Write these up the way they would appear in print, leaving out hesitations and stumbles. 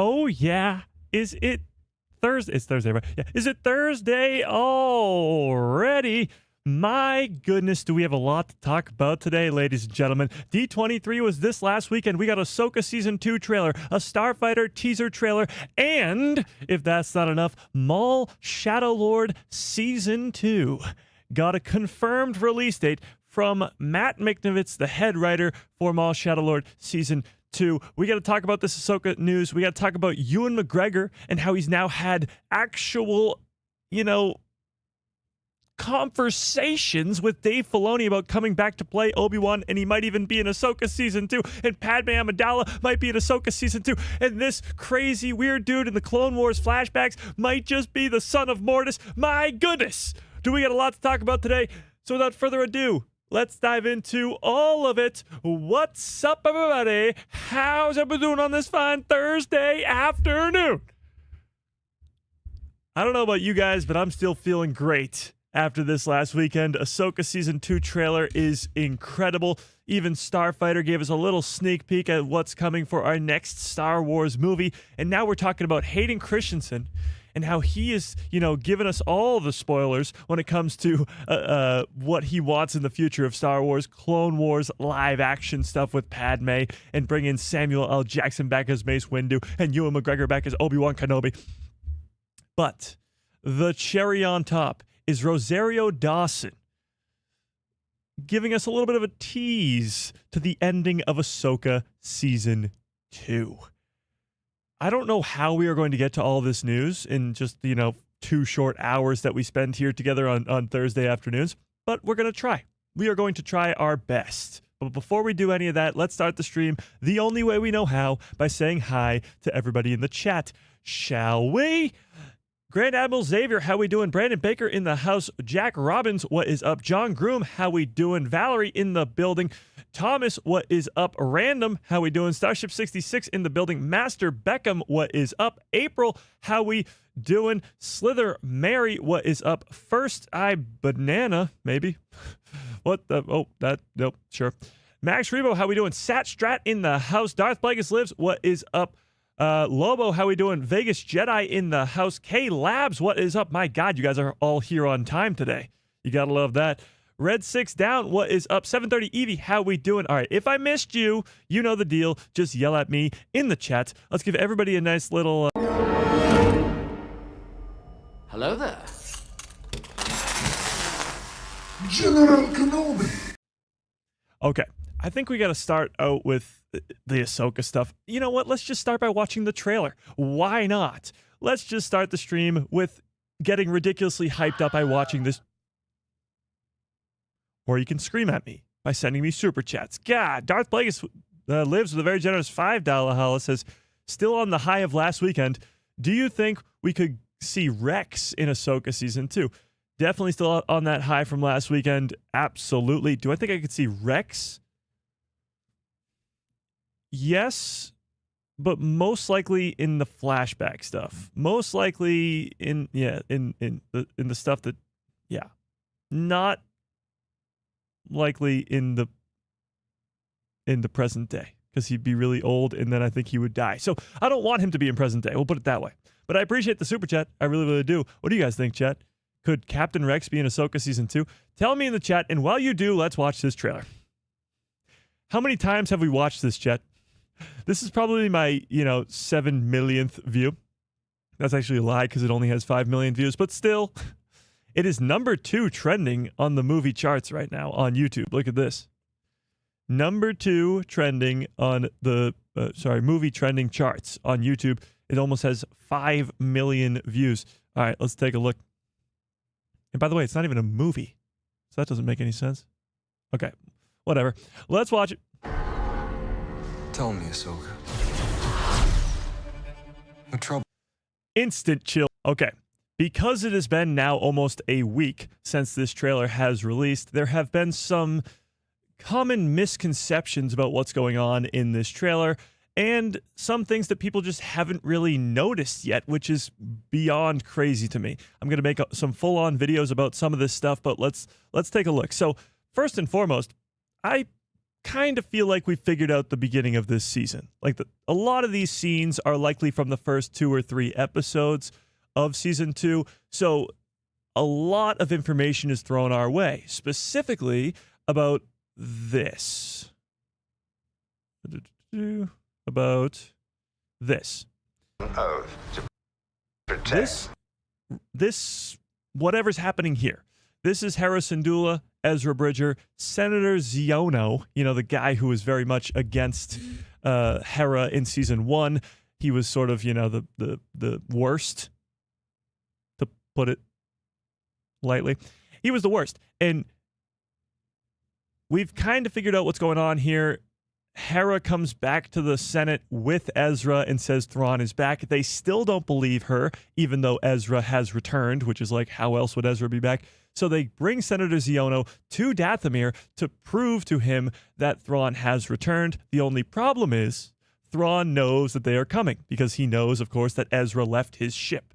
Oh, yeah. Is it Thursday? It's Thursday, right? Yeah. Is it Thursday already? My goodness, do we have a lot to talk about today, ladies and gentlemen. D23 was this last weekend. We got Ahsoka Season 2 trailer, a Starfighter teaser trailer, and, if that's not enough, Maul Shadow Lord Season 2. Got a confirmed release date from Matt Miknovitz, the head writer for Maul Shadow Lord Season 2. We got to talk about this Ahsoka news. We got to talk about Ewan McGregor and how he's now had actual, conversations with Dave Filoni about coming back to play Obi-Wan, and he might even be in Ahsoka Season 2, and Padme Amidala might be in Ahsoka Season 2, and this crazy weird dude in the Clone Wars flashbacks might just be the son of Mortis. My goodness! Do we got a lot to talk about today? So without further ado, let's dive into all of it. What's up, everybody? How's everybody doing on this fine Thursday afternoon? I don't know about you guys, but I'm still feeling great after this last weekend. Ahsoka Season 2 trailer is incredible. Even Starfighter gave us a little sneak peek at what's coming for our next Star Wars movie. And now we're talking about Hayden Christensen and how he is, giving us all the spoilers when it comes to what he wants in the future of Star Wars, Clone Wars, live action stuff with Padme, and bring in Samuel L. Jackson back as Mace Windu and Ewan McGregor back as Obi-Wan Kenobi. But the cherry on top is Rosario Dawson giving us a little bit of a tease to the ending of Ahsoka Season 2. I don't know how we are going to get to all this news in just, 2 short hours that we spend here together on Thursday afternoons, but we're going to try. We are going to try our best. But before we do any of that, let's start the stream the only way we know how, by saying hi to everybody in the chat. Shall we? Grand Admiral Xavier, how we doing? Brandon Baker in the house. Jack Robbins, what is up? John Groom, how we doing? Valerie in the building. Thomas, what is up? Random, how we doing? Starship 66 in the building. Master Beckham, what is up? April, how we doing? Slither Mary, what is up? First Eye Banana, maybe. What the? Oh, that, nope, sure. Max Rebo, how we doing? Sat Strat in the house. Darth Plagueis lives, what is up? Lobo, how we doing? Vegas Jedi in the house. K Labs, what is up? My God, you guys are all here on time today. You gotta love that. Red 6 down, what is up? 730 Evie, how we doing? All right, if I missed you, you know the deal. Just yell at me in the chat. Let's give everybody a nice little... Hello there. General Kenobi. Okay, I think we got to start out with the Ahsoka stuff. You know what? Let's just start by watching the trailer. Why not? Let's just start the stream with getting ridiculously hyped up by watching this. Or you can scream at me by sending me super chats. God, Darth Plagueis lives with a very generous $5 holla, says, still on the high of last weekend. Do you think we could see Rex in Ahsoka Season 2? Definitely still on that high from last weekend. Absolutely. Do I think I could see Rex? Yes, but most likely in the flashback stuff. Most likely in the stuff that, not likely in the present day, because he'd be really old and then I think he would die. So I don't want him to be in present day. We'll put it that way. But I appreciate the super chat. I really, really do. What do you guys think, chat? Could Captain Rex be in Ahsoka Season 2? Tell me in the chat, and while you do, let's watch this trailer. How many times have we watched this, chat? This is probably my, 7 millionth view. That's actually a lie because it only has 5 million views, but still, it is number 2 trending on the movie charts right now on YouTube. Look at this. Number 2 trending on the, movie trending charts on YouTube. It almost has 5 million views. All right, let's take a look. And by the way, it's not even a movie, so that doesn't make any sense. Okay, whatever. Let's watch it. Tell me, Ahsoka. What trouble? Instant chill. Okay. Because it has been now almost a week since this trailer has released, there have been some common misconceptions about what's going on in this trailer, and some things that people just haven't really noticed yet, which is beyond crazy to me. I'm going to make some full-on videos about some of this stuff, but let's take a look. So first and foremost, I kind of feel like we figured out the beginning of this season. Like a lot of these scenes are likely from the first 2 or 3 episodes of season 2. So a lot of information is thrown our way, specifically about this. About this. Oath to protect. This, whatever's happening here. This is Hera Syndulla, Ezra Bridger, Senator Ziono, the guy who was very much against Hera in season 1. He was sort of, the worst, to put it lightly. He was the worst. And we've kind of figured out what's going on here. Hera comes back to the Senate with Ezra and says Thrawn is back. They still don't believe her, even though Ezra has returned, which is like, how else would Ezra be back? So they bring Senator Ziono to Dathomir to prove to him that Thrawn has returned. The only problem is Thrawn knows that they are coming because he knows, of course, that Ezra left his ship.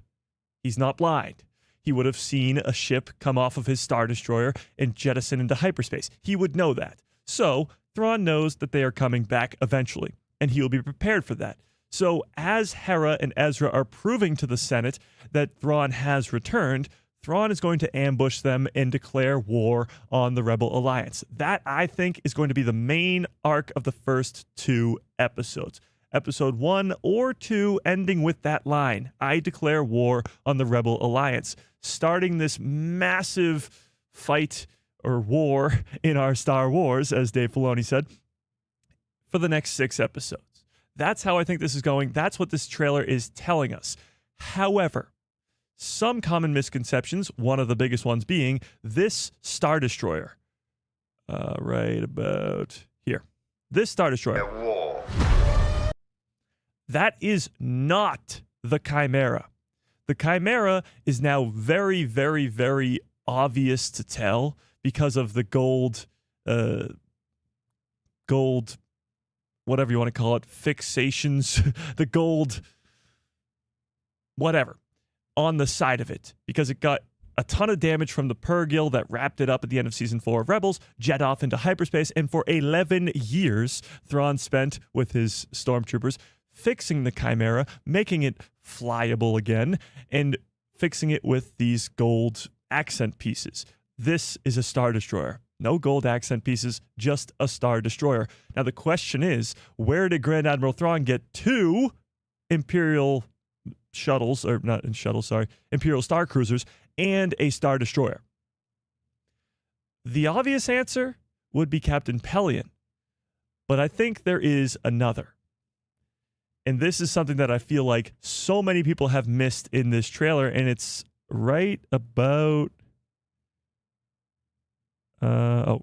He's not blind. He would have seen a ship come off of his Star Destroyer and jettison into hyperspace. He would know that. So Thrawn knows that they are coming back eventually, and he will be prepared for that. So as Hera and Ezra are proving to the Senate that Thrawn has returned, Thrawn is going to ambush them and declare war on the Rebel Alliance. That, I think, is going to be the main arc of the first 2 episodes. Episode 1 or 2 ending with that line, I declare war on the Rebel Alliance, starting this massive fight or war in our Star Wars, as Dave Filoni said, for the next 6 episodes. That's how I think this is going. That's what this trailer is telling us. However, some common misconceptions, one of the biggest ones being this Star Destroyer. Right about here. This Star Destroyer. War. That is not the Chimera. The Chimera is now very, very, very obvious to tell because of the gold, whatever you want to call it, fixations, the gold, whatever, on the side of it, because it got a ton of damage from the Purrgil that wrapped it up at the end of season 4 of Rebels, jet off into hyperspace, and for 11 years, Thrawn spent with his stormtroopers fixing the Chimera, making it flyable again, and fixing it with these gold accent pieces. This is a Star Destroyer. No gold accent pieces, just a Star Destroyer. Now the question is, where did Grand Admiral Thrawn get 2 Imperial shuttles, or not in shuttles, sorry, Imperial Star Cruisers, and a Star Destroyer? The obvious answer would be Captain Pelion, but I think there is another. And this is something that I feel like so many people have missed in this trailer, and it's right about...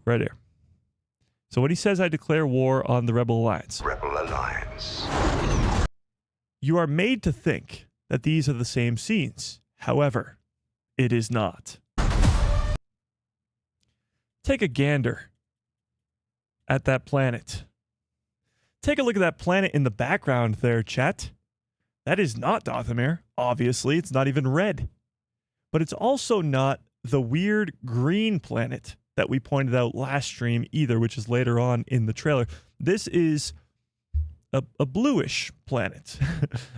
right here. So when he says, I declare war on the Rebel Alliance. Rebel Alliance. You are made to think that these are the same scenes. However, it is not. Take a gander at that planet. Take a look at that planet in the background there, chat. That is not Dathomir. Obviously, it's not even red. But it's also not the weird green planet that we pointed out last stream either, which is later on in the trailer. This is a bluish planet.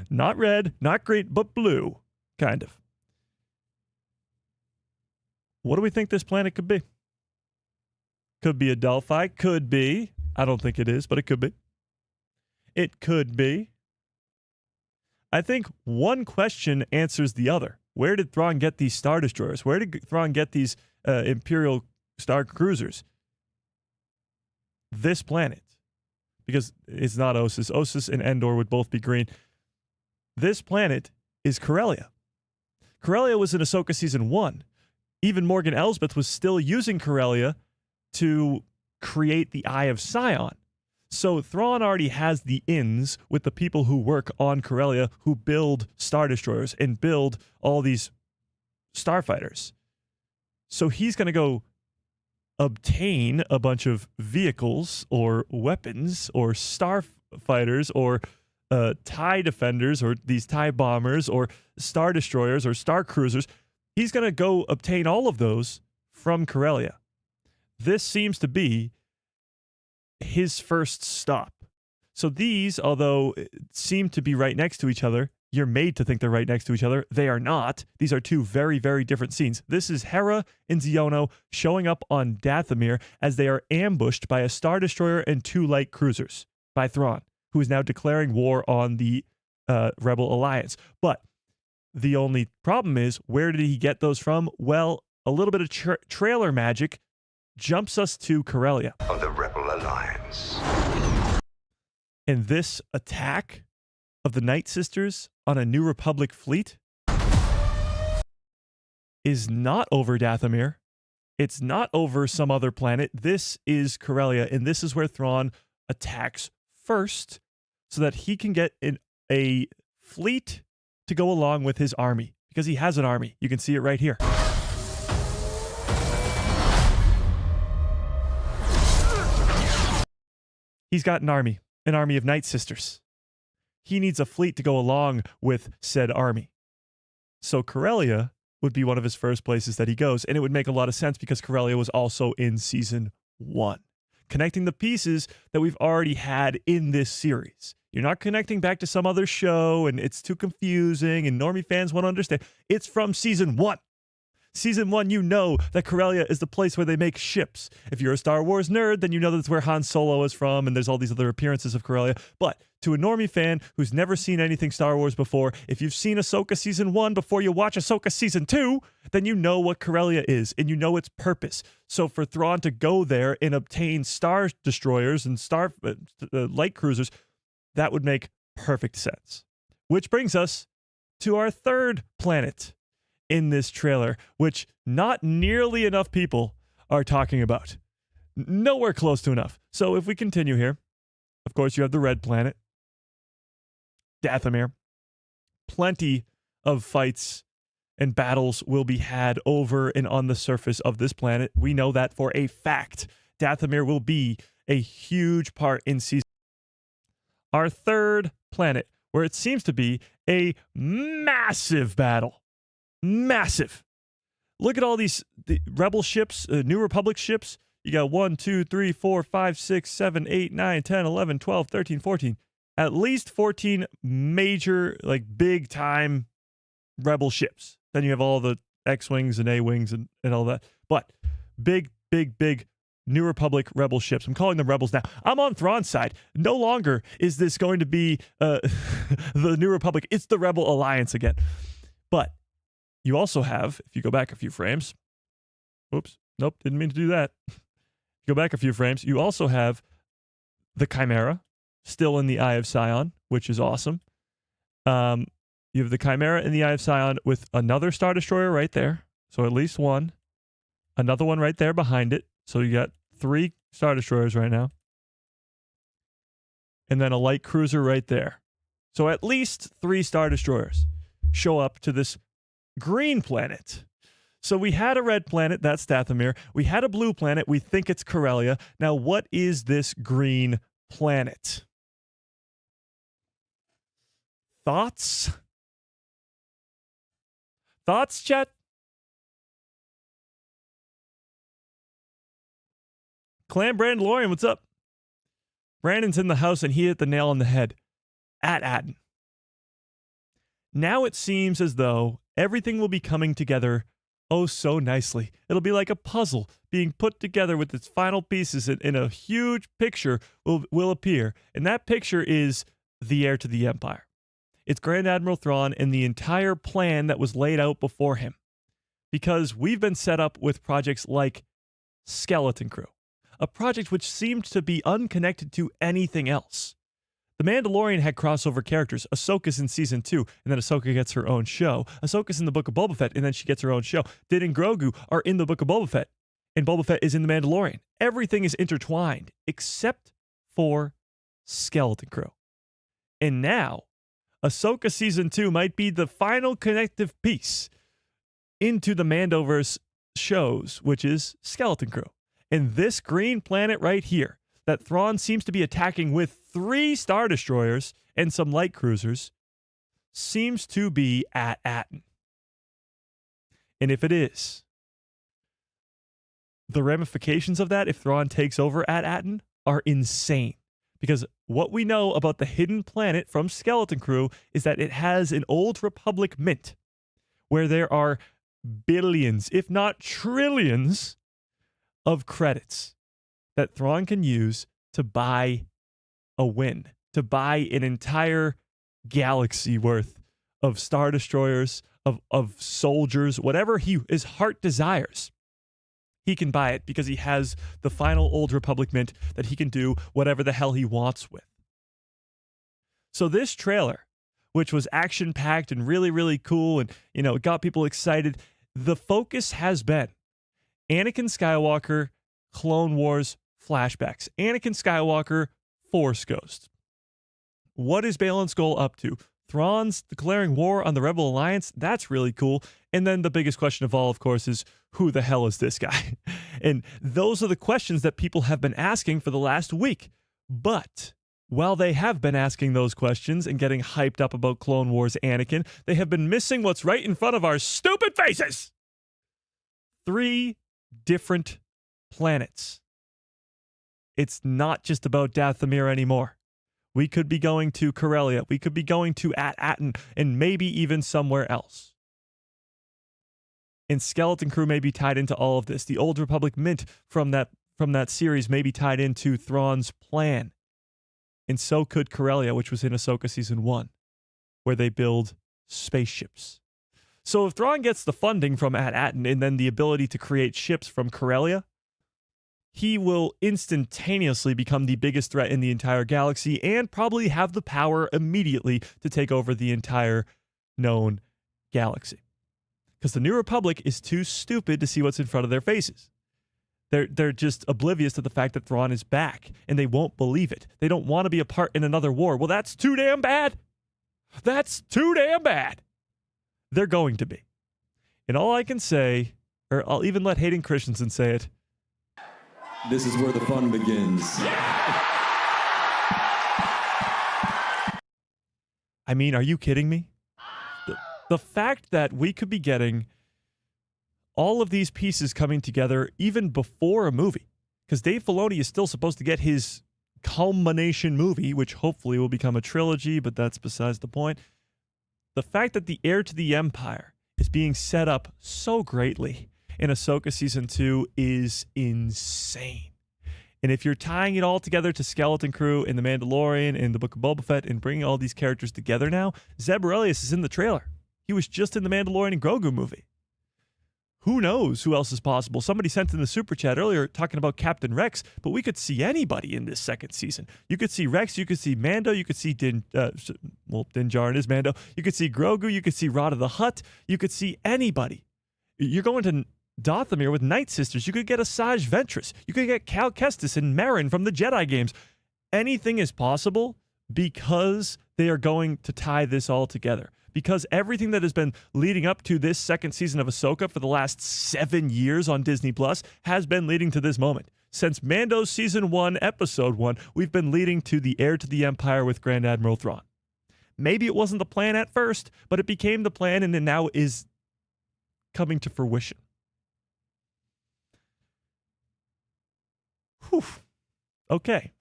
Not red, not green, but blue, kind of. What do we think this planet could be? Could be a Delphi, could be. I don't think it is, but it could be. It could be. I think one question answers the other. Where did Thrawn get these Star Destroyers? Where did Thrawn get these Imperial Star Cruisers? This planet. Because it's not Ossus. Ossus and Endor would both be green. This planet is Corellia. Corellia was in Ahsoka Season 1. Even Morgan Elsbeth was still using Corellia to create the Eye of Sion. So Thrawn already has the ins with the people who work on Corellia, who build Star Destroyers and build all these starfighters. So he's going to go obtain a bunch of vehicles or weapons or starfighters or TIE defenders or these TIE bombers or Star Destroyers or Star Cruisers. He's going to go obtain all of those from Corellia. This seems to be his first stop. So these, although seem to be right next to each other, you're made to think they're right next to each other. They are not. These are two very, very different scenes. This is Hera and Xiono showing up on Dathomir as they are ambushed by a Star Destroyer and 2 light cruisers by Thrawn, who is now declaring war on the Rebel Alliance. But the only problem is, where did he get those from? Well, a little bit of trailer magic jumps us to Corellia. Of the Rebel Alliance. And this attack of the Night Sisters on a New Republic fleet is not over Dathomir. It's not over some other planet. This is Corellia, and this is where Thrawn attacks first so that he can get a fleet to go along with his army, because he has an army. You can see it right here. He's got an army of Night Sisters. He needs a fleet to go along with said army. So Corellia would be one of his first places that he goes, and it would make a lot of sense because Corellia was also in season 1, connecting the pieces that we've already had in this series. You're not connecting back to some other show, and it's too confusing, and normie fans won't understand. It's from season 1. Season 1, you know that Corellia is the place where they make ships. If you're a Star Wars nerd, then you know that's where Han Solo is from, and there's all these other appearances of Corellia. But to a normie fan who's never seen anything Star Wars before, if you've seen Ahsoka Season 1 before you watch Ahsoka Season 2, then you know what Corellia is, and you know its purpose. So for Thrawn to go there and obtain Star Destroyers and light cruisers, that would make perfect sense. Which brings us to our third planet in this trailer, which not nearly enough people are talking about. Nowhere close to enough. So if we continue here, of course, you have the red planet, Dathomir. Plenty of fights and battles will be had over and on the surface of this planet. We know that for a fact. Dathomir will be a huge part in season. Our third planet, where it seems to be a massive battle. Massive. Look at all the Rebel ships, New Republic ships. You got 1, 2, 3, 4, 5, 6, 7, 8, 9, 10, 11, 12, 13, 14. At least 14 major, like big time Rebel ships. Then you have all the X-Wings and A-Wings and all that. But big New Republic Rebel ships. I'm calling them Rebels now. I'm on Thrawn's side. No longer is this going to be the New Republic. It's the Rebel Alliance again. But you also have, if you go back a few frames, oops, nope, didn't mean to do that. Go back a few frames. You also have the Chimera still in the Eye of Sion, which is awesome. You have the Chimera in the Eye of Sion with another Star Destroyer right there. So at least one. Another one right there behind it. So you got 3 Star Destroyers right now. And then a light cruiser right there. So at least 3 Star Destroyers show up to this green planet. So we had a red planet, that's Dathomir. We had a blue planet, we think it's Corellia. Now what is this green planet? Thoughts? Thoughts, chat? Clan Brandalorian, what's up? Brandon's in the house and he hit the nail on the head. At-Atten. Now it seems as though everything will be coming together oh so nicely. It'll be like a puzzle being put together with its final pieces, and a huge picture will appear. And that picture is the heir to the Empire. It's Grand Admiral Thrawn and the entire plan that was laid out before him. Because we've been set up with projects like Skeleton Crew, a project which seemed to be unconnected to anything else. The Mandalorian had crossover characters. Ahsoka's in season 2, and then Ahsoka gets her own show. Ahsoka's in the Book of Boba Fett, and then she gets her own show. Din and Grogu are in the Book of Boba Fett, and Boba Fett is in the Mandalorian. Everything is intertwined, except for Skeleton Crew. And now, Ahsoka season 2 might be the final connective piece into the Mandoverse shows, which is Skeleton Crew. And this green planet right here, that Thrawn seems to be attacking with 3 Star Destroyers and some light cruisers, seems to be At-Atten. And if it is, the ramifications of that, if Thrawn takes over At-Atten, are insane. Because what we know about the hidden planet from Skeleton Crew is that it has an old Republic mint where there are billions, if not trillions, of credits that Thrawn can use to buy a win, to buy an entire galaxy worth of Star Destroyers, of soldiers, whatever his heart desires. He can buy it because he has the final Old Republic mint that he can do whatever the hell he wants with. So this trailer, which was action-packed and really, really cool and, it got people excited, the focus has been Anakin Skywalker, Clone Wars flashbacks. Anakin Skywalker, Force Ghost. What is Baylan Skoll up to? Thrawn's declaring war on the Rebel Alliance. That's really cool. And then the biggest question of all, of course, is who the hell is this guy? And those are the questions that people have been asking for the last week. But while they have been asking those questions and getting hyped up about Clone Wars Anakin, they have been missing what's right in front of our stupid faces. 3 different planets. It's not just about Dathomir anymore. We could be going to Corellia. We could be going to At-Aten and maybe even somewhere else. And Skeleton Crew may be tied into all of this. The Old Republic mint from that series may be tied into Thrawn's plan. And so could Corellia, which was in Ahsoka Season 1, where they build spaceships. So if Thrawn gets the funding from At-Aten and then the ability to create ships from Corellia, he will instantaneously become the biggest threat in the entire galaxy and probably have the power immediately to take over the entire known galaxy. Because the New Republic is too stupid to see what's in front of their faces. They're just oblivious to the fact that Thrawn is back, and they won't believe it. They don't want to be a part in another war. Well, that's too damn bad. That's too damn bad. They're going to be. And all I can say, or I'll even let Hayden Christensen say it, this is where the fun begins. I mean, are you kidding me? The fact that we could be getting all of these pieces coming together even before a movie, because Dave Filoni is still supposed to get his culmination movie, which hopefully will become a trilogy, but that's besides the point. The fact that the heir to the Empire is being set up so greatly in Ahsoka Season 2 is insane. And if you're tying it all together to Skeleton Crew and The Mandalorian and the Book of Boba Fett and bringing all these characters together now, Zeb Orrelios is in the trailer. He was just in the Mandalorian and Grogu movie. Who knows who else is possible? Somebody sent in the super chat earlier talking about Captain Rex, but we could see anybody in this second season. You could see Rex, you could see Mando, you could see Din Djarin is Mando. You could see Grogu, you could see Rada the Hutt, you could see anybody. You're going to Dathomir with Night Sisters. You could get Asajj Ventress. You could get Cal Kestis and Merrin from the Jedi games. Anything is possible because they are going to tie this all together. Because everything that has been leading up to this second season of Ahsoka for the last 7 years on Disney Plus has been leading to this moment. Since Mando's Season 1, Episode 1, we've been leading to the heir to the Empire with Grand Admiral Thrawn. Maybe it wasn't the plan at first, but it became the plan and it now is coming to fruition. Whew. Okay.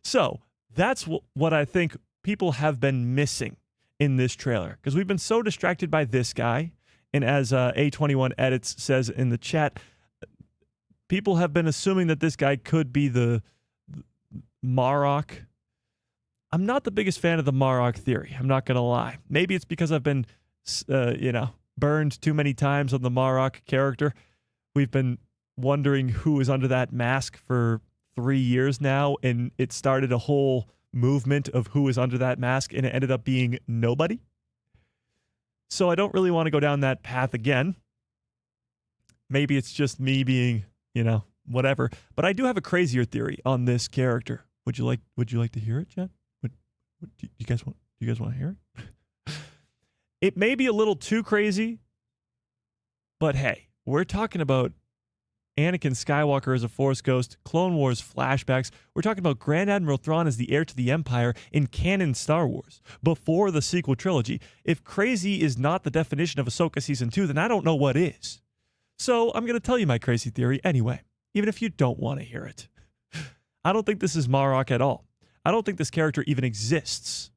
So that's what I think people have been missing in this trailer, because we've been so distracted by this guy. And as A21 Edits says in the chat, people have been assuming that this guy could be the Marok. I'm not the biggest fan of the Marok theory. I'm not going to lie. Maybe it's because I've been, burned too many times on the Marok character. We've been wondering who is under that mask for 3 years now, and it started a whole movement of who is under that mask, and it ended up being nobody. So I don't really want to go down that path again. Maybe it's just me being, whatever. But I do have a crazier theory on this character. Would you like to hear it, Jen? Do you guys want to hear it? It may be a little too crazy, but hey, we're talking about Anakin Skywalker as a Force ghost, Clone Wars flashbacks. We're talking about Grand Admiral Thrawn as the heir to the Empire in canon Star Wars, before the sequel trilogy. If crazy is not the definition of Ahsoka Season 2, then I don't know what is. So I'm going to tell you my crazy theory anyway, even if you don't want to hear it. I don't think this is Marok at all. I don't think this character even exists.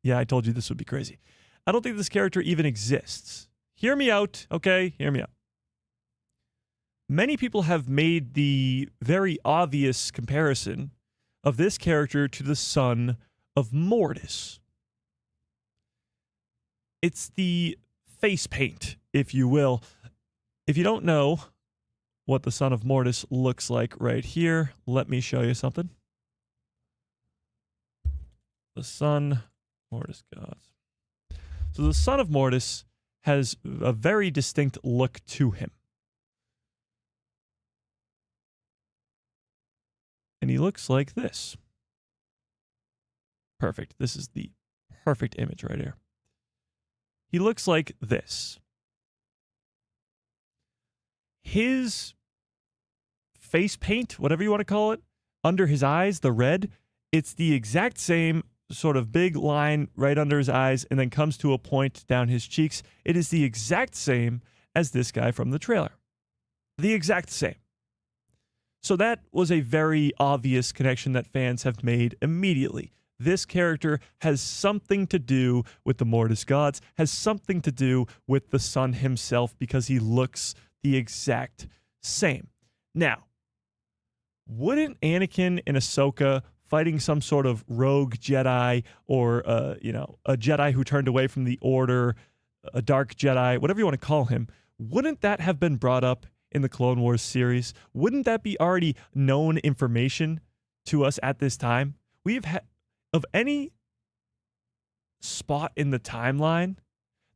Yeah, I told you this would be crazy. I don't think this character even exists. Hear me out, okay? Hear me out. Many people have made the very obvious comparison of this character to the son of Mortis. It's the face paint, if you will. If you don't know what the son of Mortis looks like right here, let me show you something. The son, Mortis gods. So the son of Mortis has a very distinct look to him. And he looks like this. Perfect. This is the perfect image right here. He looks like this. His face paint, whatever you want to call it, under his eyes, the red, it's the exact same sort of big line right under his eyes and then comes to a point down his cheeks. It is the exact same as this guy from the trailer. The exact same. So that was a very obvious connection that fans have made immediately. This character has something to do with the Mortis gods, has something to do with the son himself because he looks the exact same. Now, wouldn't Anakin and Ahsoka fighting some sort of rogue Jedi or, a Jedi who turned away from the Order, a dark Jedi, whatever you want to call him, wouldn't that have been brought up in the Clone Wars series? Wouldn't that be already known information to us at this time? We have had, of any spot in the timeline,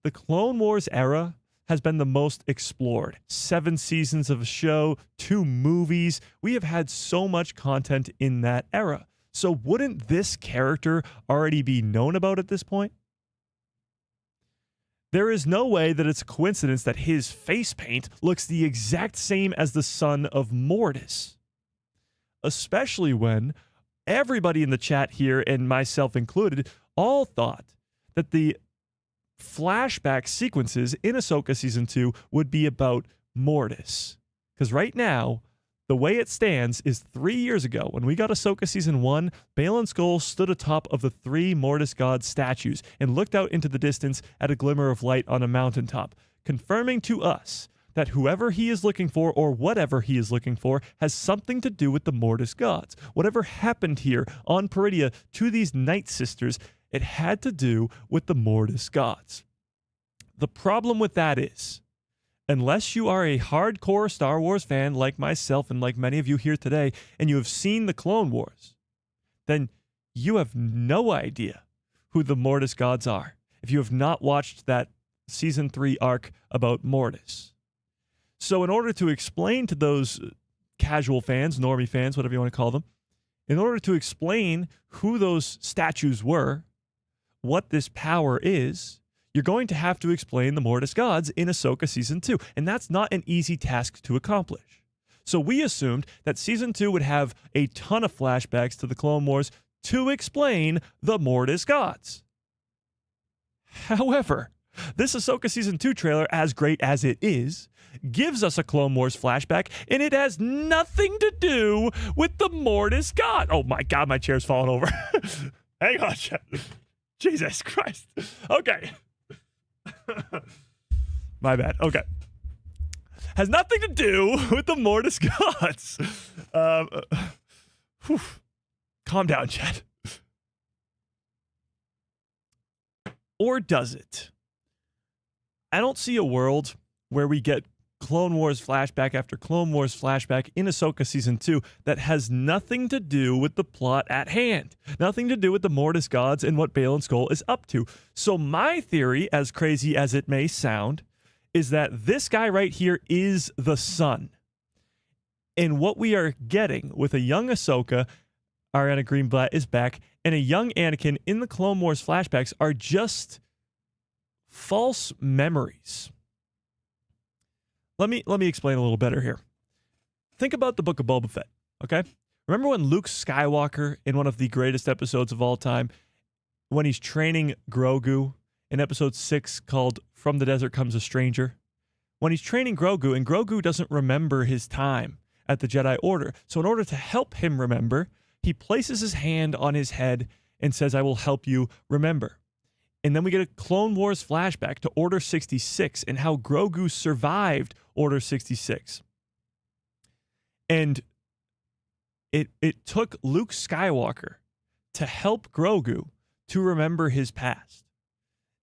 the Clone Wars era has been the most explored. 7 seasons of a show, 2 movies. We have had so much content in that era. So wouldn't this character already be known about at this point? There is no way that it's a coincidence that his face paint looks the exact same as the son of Mortis. Especially when everybody in the chat here, and myself included, all thought that the flashback sequences in Ahsoka Season 2 would be about Mortis. Because right now, the way it stands is 3 years ago, when we got Ahsoka Season 1, Baylan Skoll stood atop of the 3 Mortis god statues and looked out into the distance at a glimmer of light on a mountaintop, confirming to us that whoever he is looking for, or whatever he is looking for, has something to do with the Mortis gods. Whatever happened here on Peridia to these Night Sisters, it had to do with the Mortis gods. The problem with that is, unless you are a hardcore Star Wars fan like myself and like many of you here today, and you have seen the Clone Wars, then you have no idea who the Mortis gods are if you have not watched that Season 3 arc about Mortis. So in order to explain to those casual fans, normie fans, whatever you want to call them, in order to explain who those statues were, what this power is, you're going to have to explain the Mortis gods in Ahsoka Season 2, and that's not an easy task to accomplish. So we assumed that Season 2 would have a ton of flashbacks to the Clone Wars to explain the Mortis gods. However, this Ahsoka Season 2 trailer, as great as it is, gives us a Clone Wars flashback, and it has nothing to do with the Mortis god. Oh my God, my chair's falling over. Hang on, Jesus Christ. Okay. My bad. Okay. Has nothing to do with the Mortis gods. Calm down, Chad. Or does it? I don't see a world where we get Clone Wars flashback after Clone Wars flashback in Ahsoka Season 2 that has nothing to do with the plot at hand. Nothing to do with the Mortis gods and what Baylan Skoll is up to. So my theory, as crazy as it may sound, is that this guy right here is the son. And what we are getting with a young Ahsoka, Ariana Greenblatt is back, and a young Anakin in the Clone Wars flashbacks are just false memories. Let me explain a little better here. Think about the Book of Boba Fett, okay? Remember when Luke Skywalker, in one of the greatest episodes of all time, when he's training Grogu in episode 6 called From the Desert Comes a Stranger? When he's training Grogu, and Grogu doesn't remember his time, at the Jedi Order. So in order to help him remember, he places his hand on his head and says, I will help you remember. And then we get a Clone Wars flashback to Order 66 and how Grogu survived Order 66. And it took Luke Skywalker to help Grogu to remember his past.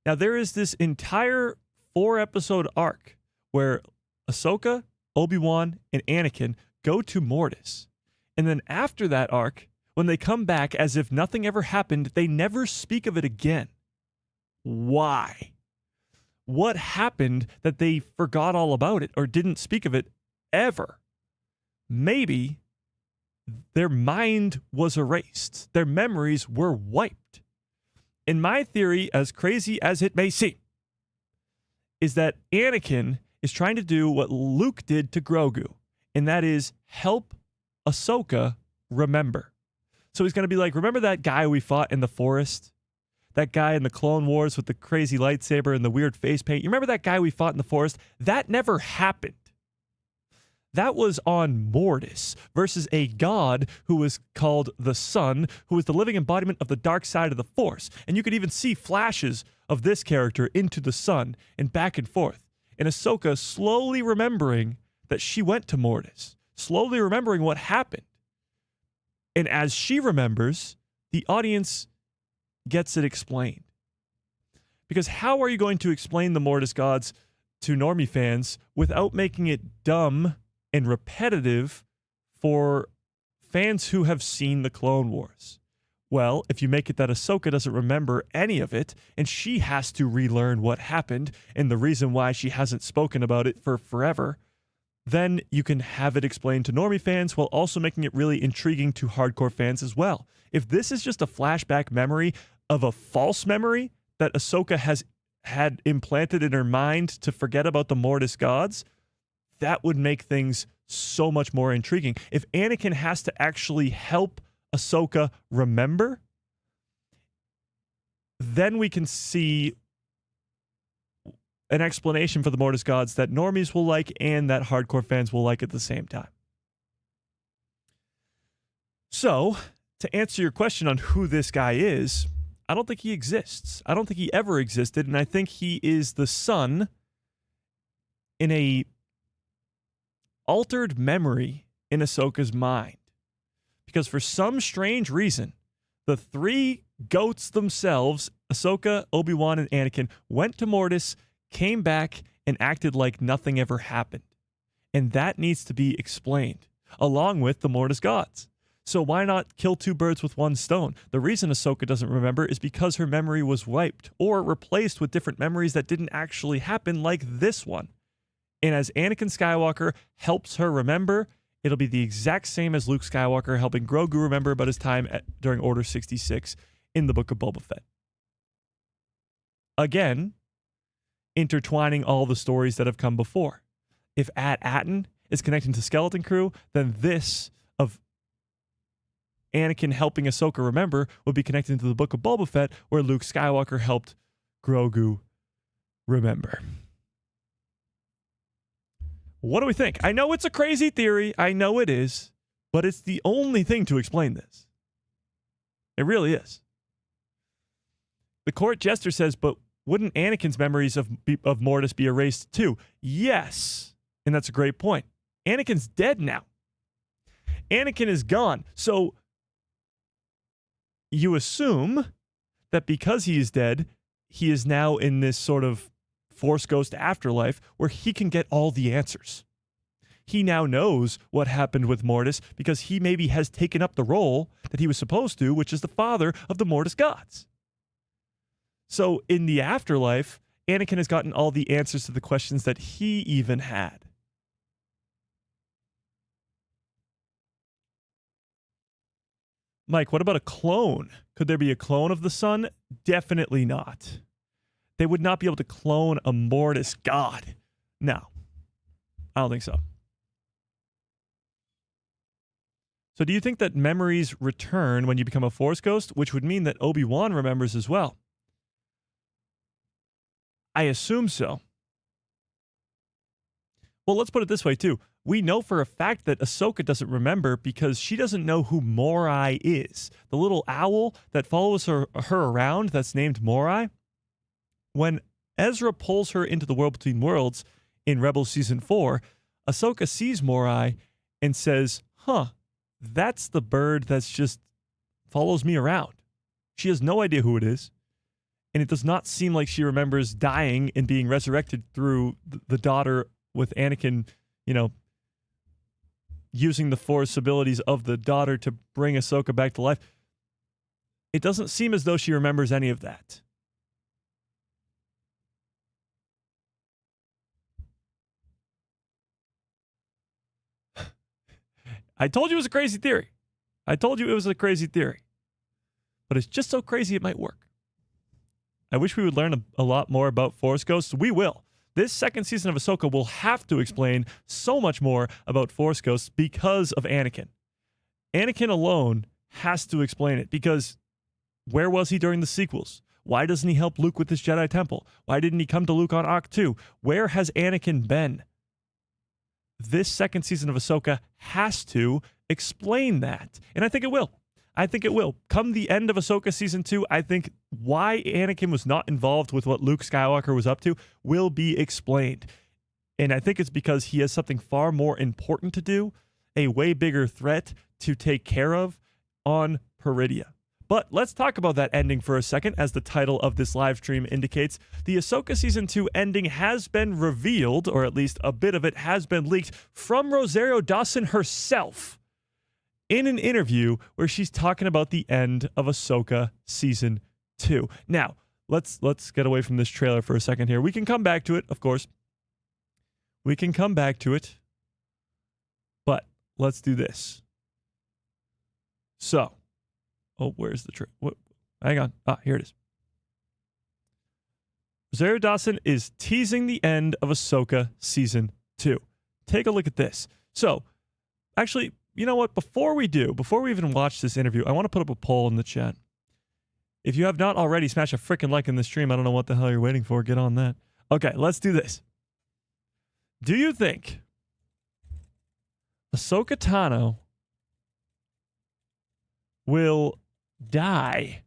Now, there is this entire 4-episode arc where Ahsoka, Obi-Wan, and Anakin go to Mortis. And then after that arc, when they come back as if nothing ever happened, they never speak of it again. Why? What happened that they forgot all about it or didn't speak of it ever? Maybe their mind was erased. Their memories were wiped. In my theory, as crazy as it may seem, is that Anakin is trying to do what Luke did to Grogu, and that is help Ahsoka remember. So he's going to be like, remember that guy we fought in the forest? That guy in the Clone Wars with the crazy lightsaber and the weird face paint? You remember that guy we fought in the forest? That never happened. That was on Mortis versus a god who was called the Sun, who was the living embodiment of the dark side of the Force. And you could even see flashes of this character into the Sun and back and forth. And Ahsoka slowly remembering that she went to Mortis, slowly remembering what happened. And as she remembers, the audience gets it explained. Because how are you going to explain the Mortis gods to normie fans without making it dumb and repetitive for fans who have seen the Clone Wars? Well, if you make it that Ahsoka doesn't remember any of it, and she has to relearn what happened and the reason why she hasn't spoken about it for forever, then you can have it explained to normie fans while also making it really intriguing to hardcore fans as well. If this is just a flashback memory of a false memory that Ahsoka has had implanted in her mind to forget about the Mortis gods, that would make things so much more intriguing. If Anakin has to actually help Ahsoka remember, then we can see an explanation for the Mortis gods that normies will like and that hardcore fans will like at the same time. So, to answer your question on who this guy is, I don't think he exists. I don't think he ever existed, and I think he is the Son in a altered memory in Ahsoka's mind. Because for some strange reason, the three goats themselves, Ahsoka, Obi-Wan, and Anakin, went to Mortis, came back, and acted like nothing ever happened. And that needs to be explained, along with the Mortis gods. So why not kill two birds with one stone? The reason Ahsoka doesn't remember is because her memory was wiped or replaced with different memories that didn't actually happen, like this one. And as Anakin Skywalker helps her remember, it'll be the exact same as Luke Skywalker helping Grogu remember about his time during Order 66 in the Book of Boba Fett. Again, intertwining all the stories that have come before. If At-Atin is connecting to Skeleton Crew, then this of Anakin helping Ahsoka remember would be connected to the Book of Boba Fett, where Luke Skywalker helped Grogu remember. What do we think? I know it's a crazy theory. I know it is. But it's the only thing to explain this. It really is. The court jester says, but wouldn't Anakin's memories of Mortis be erased too? Yes. And that's a great point. Anakin's dead now. Anakin is gone. So you assume that because he is dead, he is now in this sort of Force Ghost afterlife where he can get all the answers. He now knows what happened with Mortis because he maybe has taken up the role that he was supposed to, which is the father of the Mortis gods. So in the afterlife, Anakin has gotten all the answers to the questions that he even had. Mike, what about a clone? Could there be a clone of the Son? Definitely not. They would not be able to clone a Mortis god. No, I don't think so. So do you think that memories return when you become a Force Ghost, which would mean that Obi-Wan remembers as well? I assume so. Well, let's put it this way, too. We know for a fact that Ahsoka doesn't remember because she doesn't know who Morai is. The little owl that follows her around that's named Morai. When Ezra pulls her into the World Between Worlds in Rebels Season 4, Ahsoka sees Morai and says, that's the bird that's just follows me around. She has no idea who it is. And it does not seem like she remembers dying and being resurrected through the daughter with Anakin, using the Force abilities of the daughter to bring Ahsoka back to life. It doesn't seem as though she remembers any of that. I told you it was a crazy theory. But it's just so crazy it might work. I wish we would learn a lot more about Force Ghosts. We will. This second season of Ahsoka will have to explain so much more about Force Ghosts because of Anakin. Anakin alone has to explain it because where was he during the sequels? Why doesn't he help Luke with his Jedi Temple? Why didn't he come to Luke on Ahch-To? Where has Anakin been? This second season of Ahsoka has to explain that. And I think it will. Come the end of Ahsoka Season 2, I think why Anakin was not involved with what Luke Skywalker was up to will be explained. And I think it's because he has something far more important to do, a way bigger threat to take care of on Peridea. But let's talk about that ending for a second, as the title of this live stream indicates. The Ahsoka Season 2 ending has been revealed, or at least a bit of it has been leaked, from Rosario Dawson herself in an interview where she's talking about the end of Ahsoka Season 2. Now, let's get away from this trailer for a second here. We can come back to it, of course. But let's do this. So, where's the trailer? Hang on. Here it is. Rosario Dawson is teasing the end of Ahsoka Season 2. Take a look at this. So, actually, you know what? Before we even watch this interview, I want to put up a poll in the chat. If you have not already, smash a freaking like in the stream. I don't know what the hell you're waiting for. Get on that. Okay, let's do this. Do you think Ahsoka Tano will die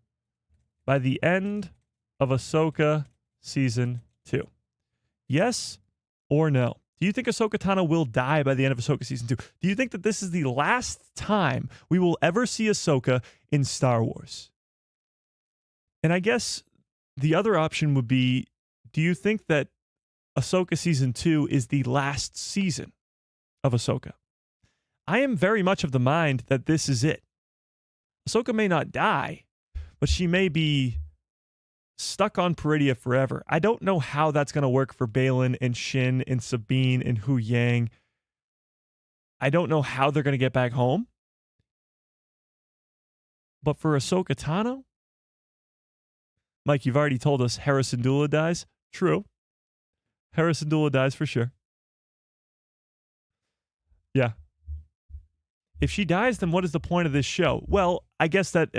by the end of Ahsoka Season 2? Yes or no? Do you think Ahsoka Tano will die by the end of Ahsoka Season 2? Do you think that this is the last time we will ever see Ahsoka in Star Wars? And I guess the other option would be, do you think that Ahsoka Season 2 is the last season of Ahsoka? I am very much of the mind that this is it. Ahsoka may not die, but she may be stuck on Peridea forever. I don't know how that's going to work for Baylan and Shin and Sabine and Hu Yang. I don't know how they're going to get back home. But for Ahsoka Tano, Mike, you've already told us Hera Syndulla dies. True. Hera Syndulla dies for sure. Yeah. If she dies, then what is the point of this show? Well, I guess that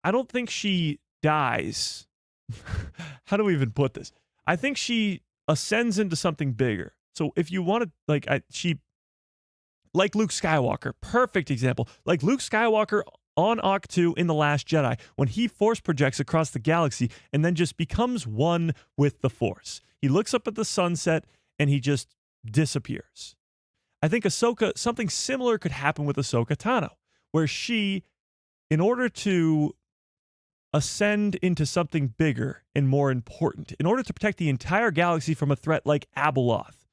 I don't think she dies. How do we even put this? I think she ascends into something bigger. So if you want to, like Luke Skywalker, perfect example. Like Luke Skywalker on Ahch-To in The Last Jedi, when he force projects across the galaxy and then just becomes one with the Force. He looks up at the sunset and he just disappears. I think something similar could happen with Ahsoka Tano, where she, in order to ascend into something bigger and more important, in order to protect the entire galaxy from a threat like Abeloth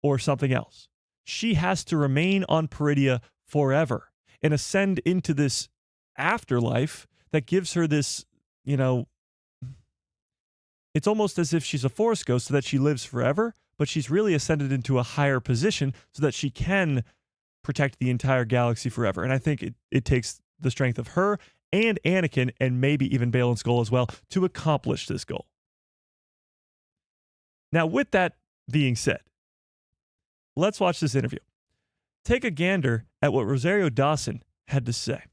or something else, she has to remain on Peridea forever and ascend into this afterlife that gives her this, it's almost as if she's a Force ghost so that she lives forever, but she's really ascended into a higher position so that she can protect the entire galaxy forever. And I think it takes the strength of her and Anakin, and maybe even Baylan Skoll as well, to accomplish this goal. Now, with that being said, let's watch this interview. Take a gander at what Rosario Dawson had to say.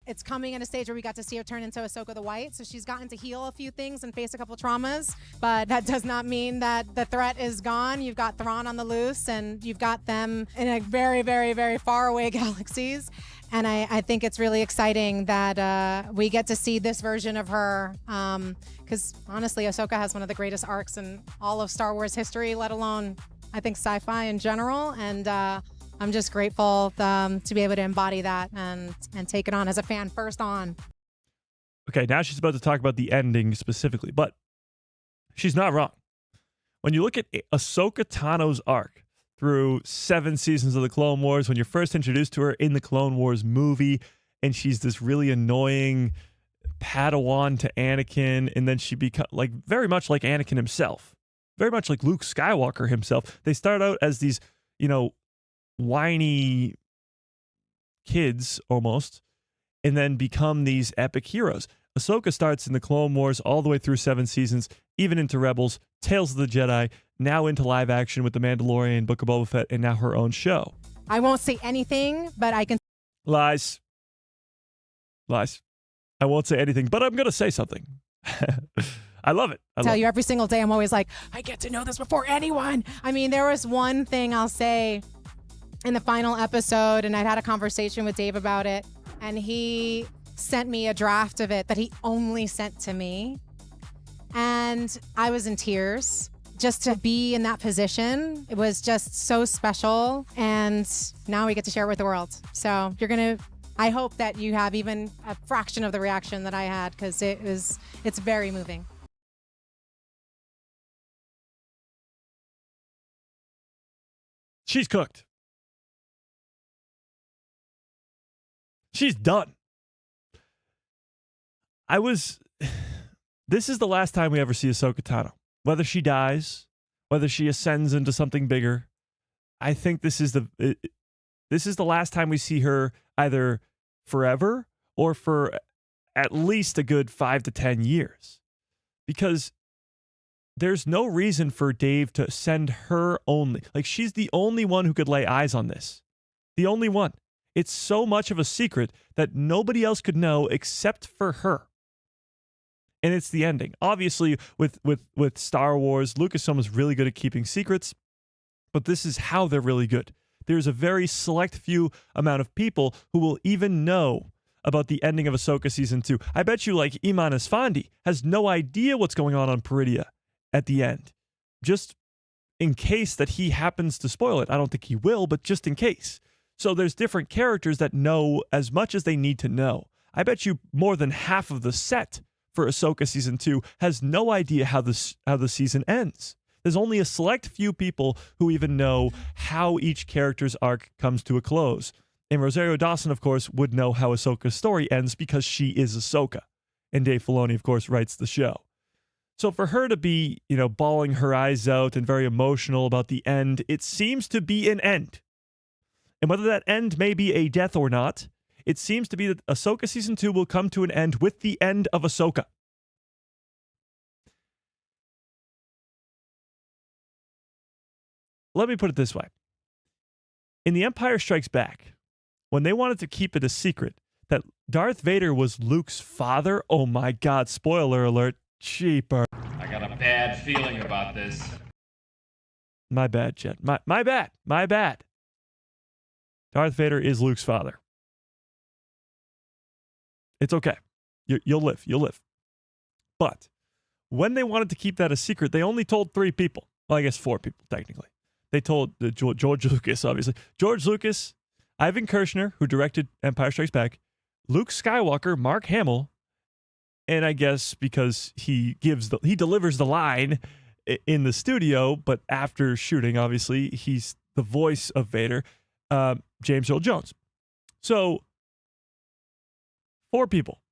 it's coming at a stage where we got to see her turn into Ahsoka the White. So she's gotten to heal a few things and face a couple traumas, but that does not mean that the threat is gone. You've got Thrawn on the loose, and you've got them in a very, very, very far away galaxies. And I think it's really exciting that we get to see this version of her, because honestly, Ahsoka has one of the greatest arcs in all of Star Wars history, let alone, I think, sci-fi in general. And I'm just grateful to be able to embody that and take it on as a fan first on. Okay, now she's about to talk about the ending specifically, but she's not wrong. When you look at Ahsoka Tano's arc through 7 seasons of the Clone Wars, when you're first introduced to her in the Clone Wars movie, and she's this really annoying Padawan to Anakin, and then she becomes like very much like Anakin himself, very much like Luke Skywalker himself. They start out as these, whiny kids almost, and then become these epic heroes. Ahsoka starts in the Clone Wars all the way through 7 seasons, even into Rebels, Tales of the Jedi, now into live action with The Mandalorian, Book of Boba Fett, and now her own show. I won't say anything, but I can... Lies. I won't say anything, but I'm going to say something. I love it. Tell you every single day, I'm always like, I get to know this before anyone. I mean, there was one thing I'll say in the final episode, and I'd had a conversation with Dave about it, and he sent me a draft of it that he only sent to me. And I was in tears just to be in that position. It was just so special. And now we get to share it with the world. So I hope that you have even a fraction of the reaction that I had, because it's very moving. She's cooked. She's done. This is the last time we ever see Ahsoka Tano. Whether she dies, whether she ascends into something bigger, I think this is the last time we see her, either forever or for at least a good 5 to 10 years. Because there's no reason for Dave to send her only. Like, she's the only one who could lay eyes on this. The only one. It's so much of a secret that nobody else could know except for her. And it's the ending. Obviously, with Star Wars, Lucasfilm is really good at keeping secrets, but this is how they're really good. There's a very select few amount of people who will even know about the ending of Ahsoka Season 2. I bet you, like, Iman Esfandi has no idea what's going on Peridea at the end. Just in case that he happens to spoil it. I don't think he will, but just in case. So there's different characters that know as much as they need to know. I bet you more than half of the set for Ahsoka Season 2 has no idea how the season ends. There's only a select few people who even know how each character's arc comes to a close. And Rosario Dawson, of course, would know how Ahsoka's story ends because she is Ahsoka. And Dave Filoni, of course, writes the show. So for her to be, bawling her eyes out and very emotional about the end, it seems to be an end. And whether that end may be a death or not, it seems to be that Ahsoka Season 2 will come to an end with the end of Ahsoka. Let me put it this way. In The Empire Strikes Back, when they wanted to keep it a secret that Darth Vader was Luke's father, oh my God, spoiler alert, cheaper. I got a bad feeling about this. My bad, Jet. My bad. Darth Vader is Luke's father. It's okay. You'll live. But when they wanted to keep that a secret, they only told 3 people. Well, I guess 4 people, technically. They told George Lucas, obviously. George Lucas, Ivan Kershner, who directed Empire Strikes Back, Luke Skywalker, Mark Hamill, and I guess because he delivers the line in the studio, but after shooting, obviously, he's the voice of Vader, James Earl Jones. So 4 people.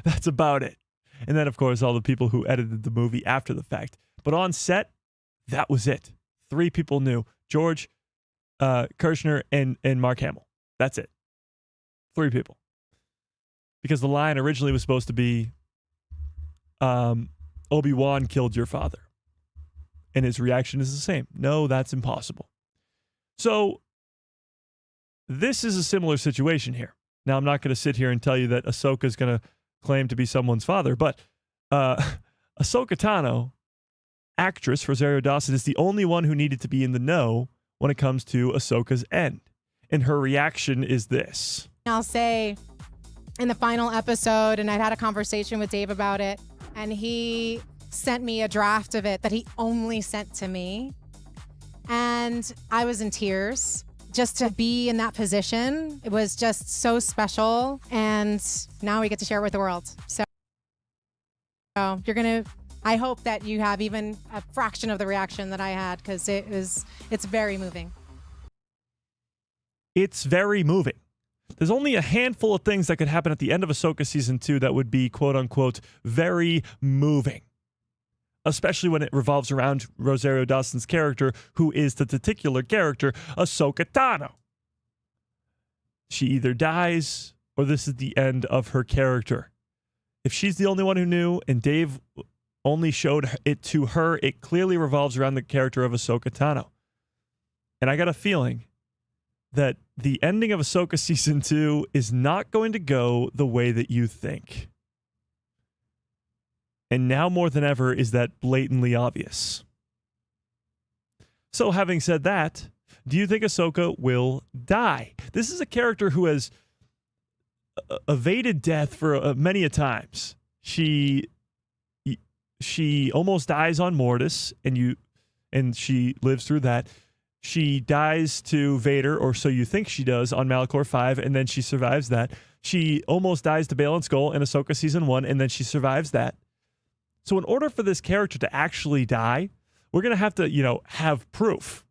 That's about it. And then, of course, all the people who edited the movie after the fact. But on set, that was it. 3 people knew. George, Kershner, and Mark Hamill. That's it. 3 people. Because the line originally was supposed to be, Obi-Wan killed your father. And his reaction is the same. No, that's impossible. So, this is a similar situation here. Now, I'm not going to sit here and tell you that Ahsoka's going to claim to be someone's father, but Ahsoka Tano, actress Rosario Dawson, is the only one who needed to be in the know when it comes to Ahsoka's end. And her reaction is this. I'll say in the final episode, and I'd had a conversation with Dave about it, and he sent me a draft of it that he only sent to me. And I was in tears. Just to be in that position, it was just so special. And now we get to share it with the world. So I hope that you have even a fraction of the reaction that I had, because it's very moving. It's very moving. There's only a handful of things that could happen at the end of Ahsoka Season 2 that would be, quote unquote, very moving. Especially when it revolves around Rosario Dawson's character, who is the titular character, Ahsoka Tano. She either dies, or this is the end of her character. If she's the only one who knew, and Dave only showed it to her, it clearly revolves around the character of Ahsoka Tano. And I got a feeling that the ending of Ahsoka Season 2 is not going to go the way that you think. And now more than ever is that blatantly obvious. So having said that, do you think Ahsoka will die? This is a character who has evaded death for many a times. She almost dies on Mortis, and she lives through that. She dies to Vader, or so you think she does, on Malachor 5, and then she survives that. She almost dies to Bail and Skull in Ahsoka Season 1, and then she survives that. So in order for this character to actually die, we're going to have to, have proof.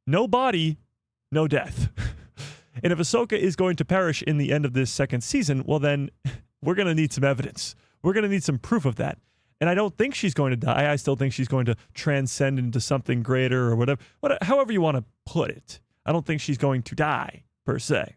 No body, no death. And if Ahsoka is going to perish in the end of this second season, well then, we're going to need some evidence. We're going to need some proof of that. And I don't think she's going to die. I still think she's going to transcend into something greater or whatever. However you want to put it. I don't think she's going to die, per se.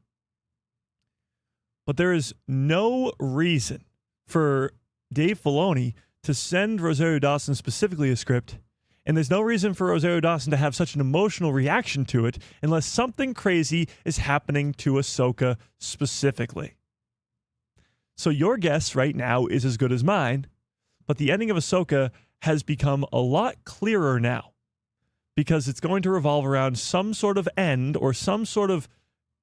But there is no reason for Dave Filoni to send Rosario Dawson specifically a script, and there's no reason for Rosario Dawson to have such an emotional reaction to it unless something crazy is happening to Ahsoka specifically. So your guess right now is as good as mine, but the ending of Ahsoka has become a lot clearer now, because it's going to revolve around some sort of end or some sort of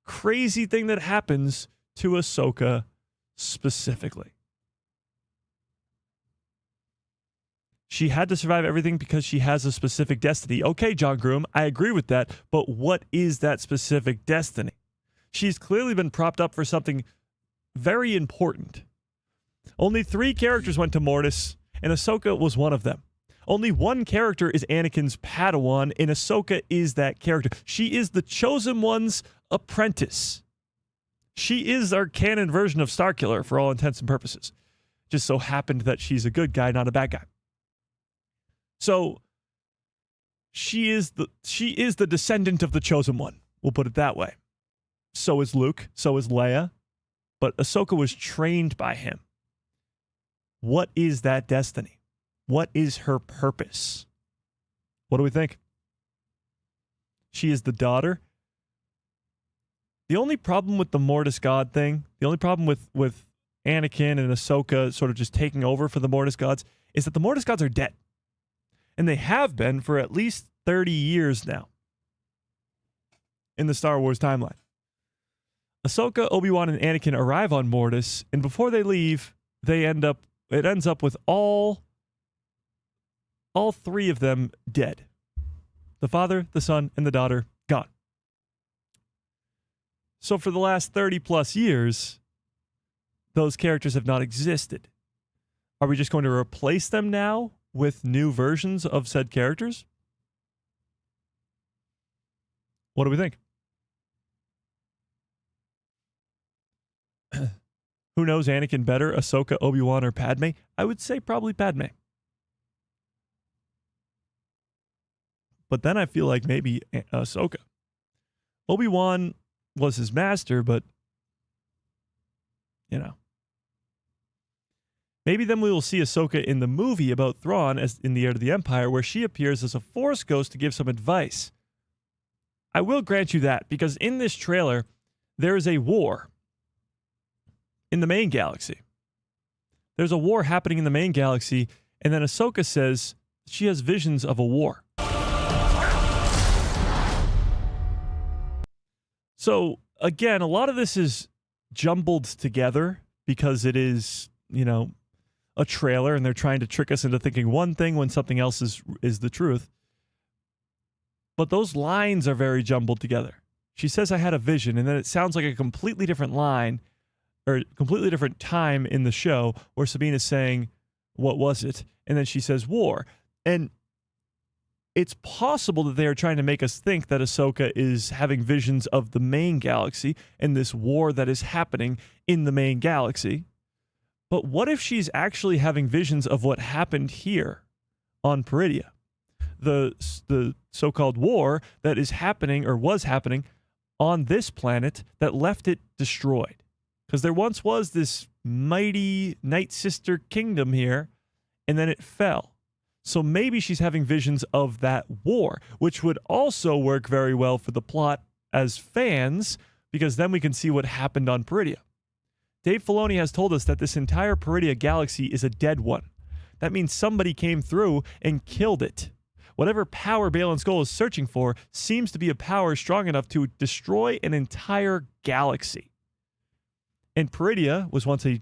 crazy thing that happens to Ahsoka specifically. She had to survive everything because she has a specific destiny. Okay, John Groom, I agree with that, but what is that specific destiny? She's clearly been propped up for something very important. Only 3 characters went to Mortis, and Ahsoka was one of them. Only one character is Anakin's Padawan, and Ahsoka is that character. She is the Chosen One's apprentice. She is our canon version of Starkiller for all intents and purposes. Just so happened that she's a good guy, not a bad guy. So she is the descendant of the Chosen One. We'll put it that way. So is Luke. So is Leia. But Ahsoka was trained by him. What is that destiny? What is her purpose? What do we think? She is the daughter. The only problem with the Mortis God thing, the only problem with Anakin and Ahsoka sort of just taking over for the Mortis Gods, is that the Mortis Gods are dead. And they have been for at least 30 years now in the Star Wars timeline. Ahsoka, Obi-Wan, and Anakin arrive on Mortis, and before they leave, it ends up with all 3 of them dead. The father, the son, and the daughter gone. So for the last 30 plus years, those characters have not existed. Are we just going to replace them now with new versions of said characters? What do we think? Who knows Anakin better, Ahsoka, Obi-Wan, or Padme? I would say probably Padme. But then I feel like maybe Ahsoka. Obi-Wan was his master, but, maybe then we will see Ahsoka in the movie about Thrawn as in the Heir to the Empire, where she appears as a Force ghost to give some advice. I will grant you that, because in this trailer, there is a war. in the main galaxy. There's a war happening in the main galaxy, and then Ahsoka says she has visions of a war. So, again, a lot of this is jumbled together because it is, a trailer, and they're trying to trick us into thinking one thing when something else is the truth. But those lines are very jumbled together. She says, I had a vision, and then it sounds like a completely different line or completely different time in the show where Sabine is saying, what was it? And then she says, war. And it's possible that they are trying to make us think that Ahsoka is having visions of the main galaxy and this war that is happening in the main galaxy. But what if she's actually having visions of what happened here on Peridea? The so-called war that is happening or was happening on this planet that left it destroyed. Because there once was this mighty Night Sister kingdom here, and then it fell. So maybe she's having visions of that war, which would also work very well for the plot as fans, because then we can see what happened on Peridea. Dave Filoni has told us that this entire Peridea galaxy is a dead one. That means somebody came through and killed it. Whatever power Baylan Skoll is searching for seems to be a power strong enough to destroy an entire galaxy. And Peridea was once a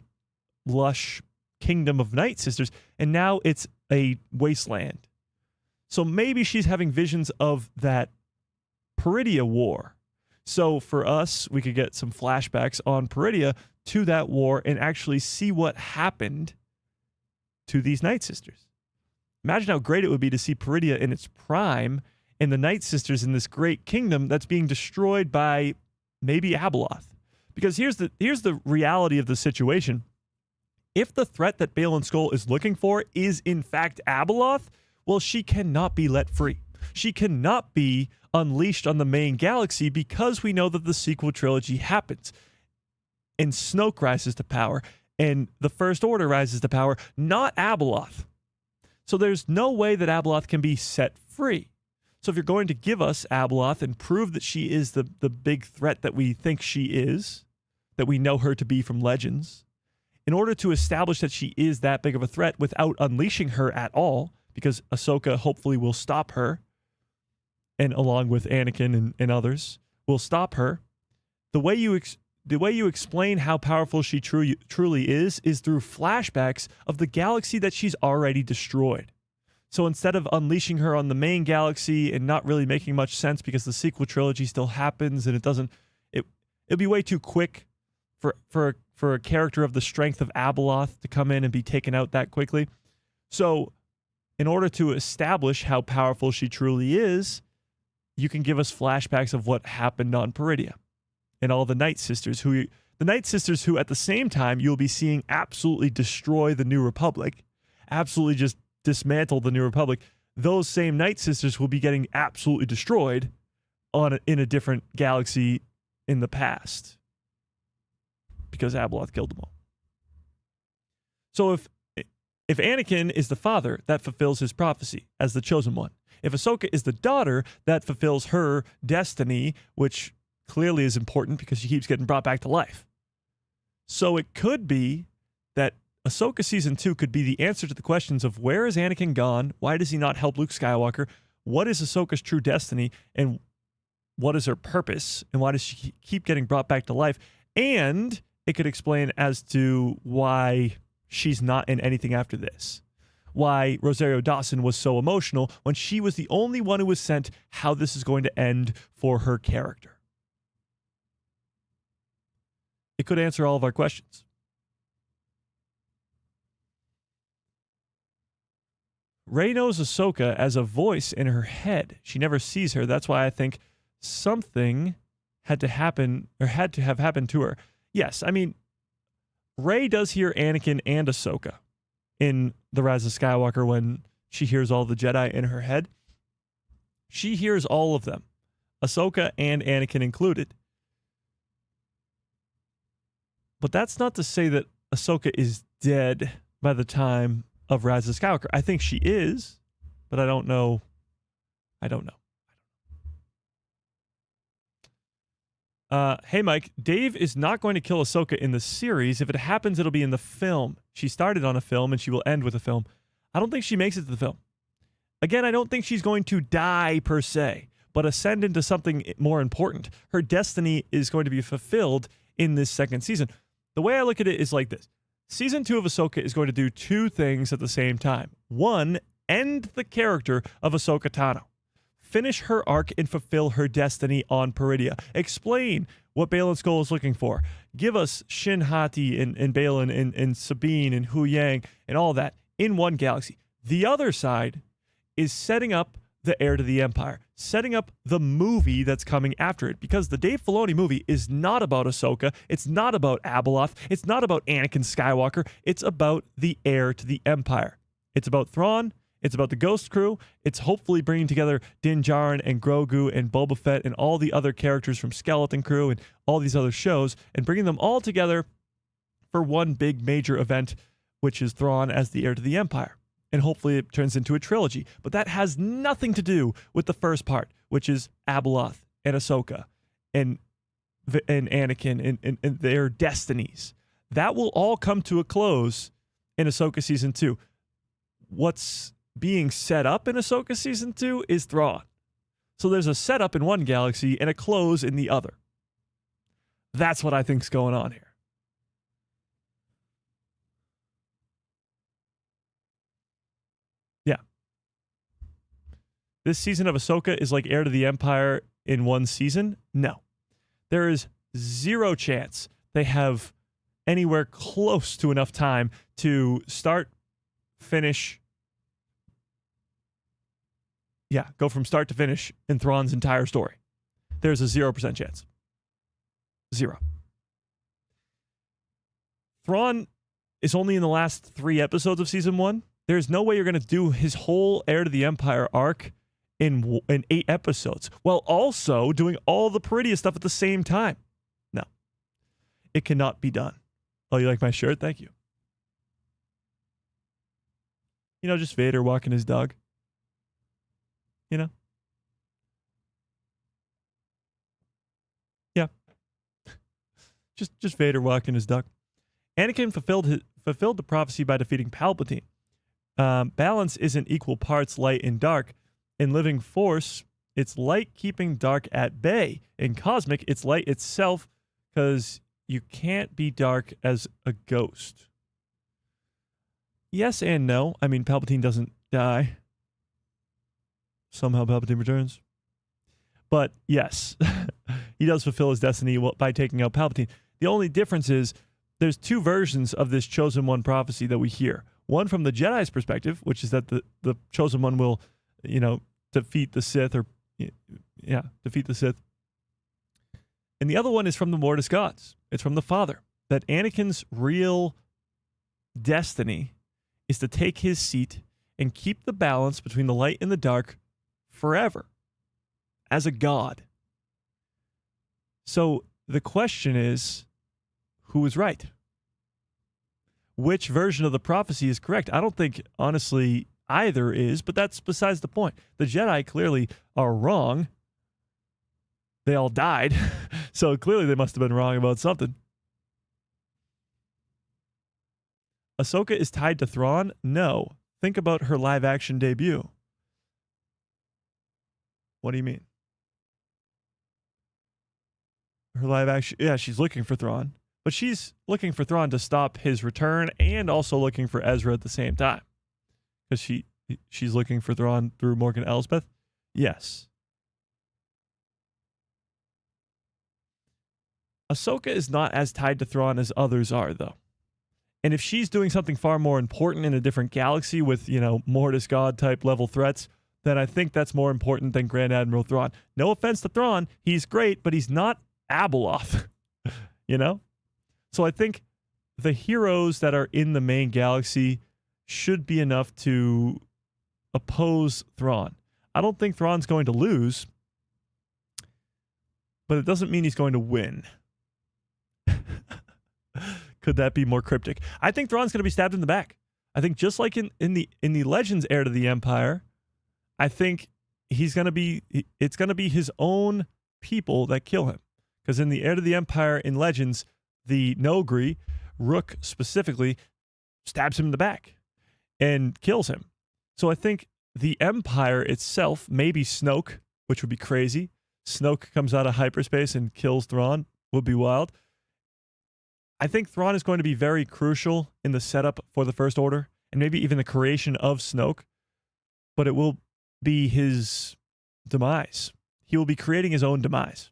lush kingdom of Night Sisters, and now it's a wasteland. So maybe she's having visions of that Peridea war. So for us, we could get some flashbacks on Peridea to that war and actually see what happened to these Night Sisters. Imagine how great it would be to see Peridea in its prime and the Night Sisters in this great kingdom that's being destroyed by maybe Abeloth. Because here's the reality of the situation. If the threat that Baylan Skoll is looking for is in fact Abeloth, well, she cannot be let free. She cannot be unleashed on the main galaxy because we know that the sequel trilogy happens. And Snoke rises to power, and the First Order rises to power, not Abeloth. So there's no way that Abeloth can be set free. So if you're going to give us Abeloth and prove that she is the big threat that we think she is, that we know her to be from Legends, in order to establish that she is that big of a threat without unleashing her at all, because Ahsoka hopefully will stop her, and along with Anakin and others, will stop her, the way you explain how powerful she truly is through flashbacks of the galaxy that she's already destroyed. So instead of unleashing her on the main galaxy and not really making much sense because the sequel trilogy still happens and it'd be way too quick for a character of the strength of Abeloth to come in and be taken out that quickly. So in order to establish how powerful she truly is, you can give us flashbacks of what happened on Peridea and all the Night Sisters who at the same time you'll be seeing absolutely destroy the New Republic, absolutely just dismantle the New Republic. Those same Night Sisters will be getting absolutely destroyed in a different galaxy in the past because Abeloth killed them all. So if Anakin is the father, that fulfills his prophecy as the chosen one. If Ahsoka is the daughter, that fulfills her destiny, which clearly is important because she keeps getting brought back to life. So it could be that Ahsoka Season 2 could be the answer to the questions of where is Anakin gone, why does he not help Luke Skywalker, what is Ahsoka's true destiny, and what is her purpose, and why does she keep getting brought back to life, and it could explain as to why she's not in anything after this. Why Rosario Dawson was so emotional when she was the only one who was sent, how this is going to end for her character. It could answer all of our questions. Rey knows Ahsoka as a voice in her head. She never sees her. That's why I think something had to happen or had to have happened to her. Yes, I mean, Rey does hear Anakin and Ahsoka in The Rise of Skywalker when she hears all the Jedi in her head. She hears all of them, Ahsoka and Anakin included. But that's not to say that Ahsoka is dead by the time of Rise of Skywalker. I think she is, but I don't know. Hey, Mike, Dave is not going to kill Ahsoka in the series. If it happens, it'll be in the film. She started on a film, and she will end with a film. I don't think she makes it to the film. Again, I don't think she's going to die, per se, but ascend into something more important. Her destiny is going to be fulfilled in this second season. The way I look at it is like this. Season 2 of Ahsoka is going to do two things at the same time. One, end the character of Ahsoka Tano. Finish her arc and fulfill her destiny on Peridia. Explain what Baylan Skoll is looking for. Give us Shin Hati and Baylan and Sabine and Hu Yang and all that in one galaxy. The other side is setting up the heir to the Empire, setting up the movie that's coming after it, because the Dave Filoni movie is not about Ahsoka, it's not about Abeloth, it's not about Anakin Skywalker, it's about the heir to the Empire. It's about Thrawn, it's about the Ghost Crew, it's hopefully bringing together Din Djarin and Grogu and Boba Fett and all the other characters from Skeleton Crew and all these other shows, and bringing them all together for one big major event, which is Thrawn as the heir to the Empire. And hopefully it turns into a trilogy. But that has nothing to do with the first part, which is Abeloth and Ahsoka and Anakin and their destinies. That will all come to a close in Ahsoka Season 2. What's being set up in Ahsoka Season 2 is Thrawn. So there's a setup in one galaxy and a close in the other. That's what I think's going on here. Yeah. This season of Ahsoka is like Heir to the Empire in one season? No. There is zero chance they have anywhere close to enough time to start, finish, go from start to finish in Thrawn's entire story. There's a 0% chance. Zero. Thrawn is only in the last 3 episodes of season 1. There's no way you're going to do his whole Heir to the Empire arc in 8 episodes, while also doing all the Peridia stuff at the same time. No. It cannot be done. Oh, you like my shirt? Thank you. You know, just Vader walking his dog. You know? Yeah. just Vader walking his dog. Anakin fulfilled the prophecy by defeating Palpatine. Balance isn't equal parts light and dark. In living force, it's light keeping dark at bay. In cosmic, it's light itself, because you can't be dark as a ghost. Yes and no. I mean, Palpatine doesn't die. Somehow Palpatine returns. But yes, he does fulfill his destiny by taking out Palpatine. The only difference is there's 2 versions of this Chosen One prophecy that we hear. One from the Jedi's perspective, which is that the Chosen One will, defeat the Sith, defeat the Sith. And the other one is from the Mortis gods. It's from the Father. That Anakin's real destiny is to take his seat and keep the balance between the light and the dark forever as a god. So the question is, who is right? Which version of the prophecy is correct? I don't think, honestly, either is, but that's besides the point. The Jedi clearly are wrong. They all died, so clearly they must have been wrong about something. Ahsoka is tied to Thrawn? No. Think about her live-action debut. What do you mean? Her live-action... Yeah, she's looking for Thrawn. But she's looking for Thrawn to stop his return and also looking for Ezra at the same time. Because she's looking for Thrawn through Morgan Elsbeth? Yes. Ahsoka is not as tied to Thrawn as others are, though. And if she's doing something far more important in a different galaxy with, Mortis God type level threats, then I think that's more important than Grand Admiral Thrawn. No offense to Thrawn, he's great, but he's not Abeloth. So I think the heroes that are in the main galaxy should be enough to oppose Thrawn. I don't think Thrawn's going to lose, but it doesn't mean he's going to win. Could that be more cryptic? I think Thrawn's going to be stabbed in the back. I think just like in the Legends Heir to the Empire, I think it's going to be his own people that kill him. Because in the Heir to the Empire in Legends, the Nogri, Rook specifically, stabs him in the back and kills him. So I think the Empire itself, maybe Snoke, which would be crazy. Snoke comes out of hyperspace and kills Thrawn, would be wild. I think Thrawn is going to be very crucial in the setup for the First Order, and maybe even the creation of Snoke, but it will be his demise. He will be creating his own demise.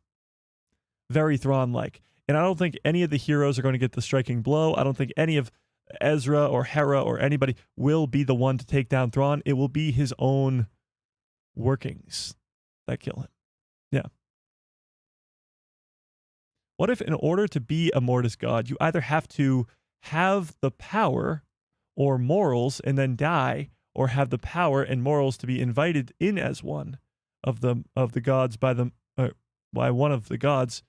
Very Thrawn-like. And I don't think any of the heroes are going to get the striking blow. I don't think any of Ezra or Hera or anybody will be the one to take down Thrawn. It will be his own workings that kill him. Yeah. What if in order to be a Mortis god, you either have to have the power or morals and then die, or have the power and morals to be invited in as one of the gods by one of the gods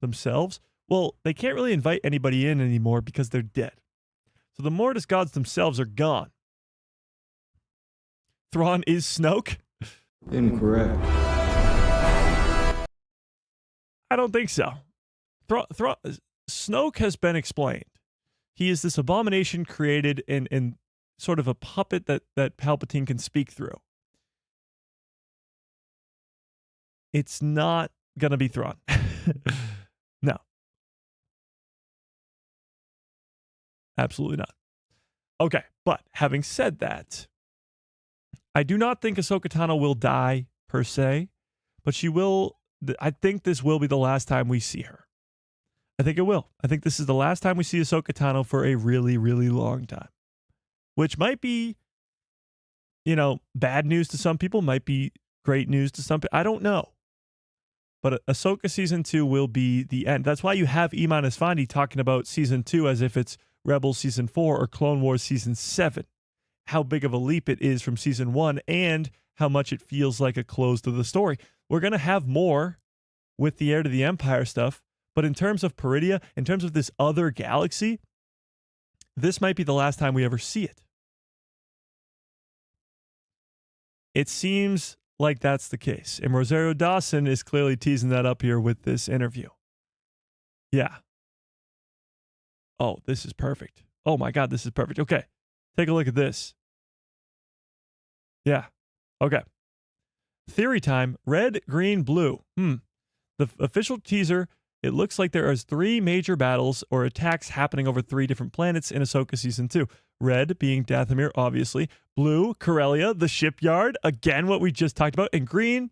themselves? Well, they can't really invite anybody in anymore because they're dead. So the Mortis gods themselves are gone. Thrawn is Snoke? Incorrect. I don't think so. Snoke has been explained. He is this abomination created in sort of a puppet that Palpatine can speak through. It's not going to be Thrawn. No. Absolutely not. Okay, but having said that, I do not think Ahsoka Tano will die per se, but she will. I think this will be the last time we see her. I think it will. I think this is the last time we see Ahsoka Tano for a really, really long time, which might be, bad news to some people, might be great news to some people. I don't know. But Ahsoka Season 2 will be the end. That's why you have Iman Esfandi talking about Season 2 as if it's Rebels Season 4 or Clone Wars Season 7. How big of a leap it is from Season 1 and how much it feels like a close to the story. We're going to have more with the Heir to the Empire stuff, but in terms of Peridia, in terms of this other galaxy, this might be the last time we ever see it. It seems like that's the case. And Rosario Dawson is clearly teasing that up here with this interview. Yeah. Oh, this is perfect. Oh my God, this is perfect. Okay. Take a look at this. Yeah. Okay. Theory time. Red, green, blue. The official teaser, it looks like there is 3 major battles or attacks happening over 3 different planets in Ahsoka Season 2. Red being Dathomir, obviously. Blue, Corellia, the shipyard. Again, what we just talked about. And green,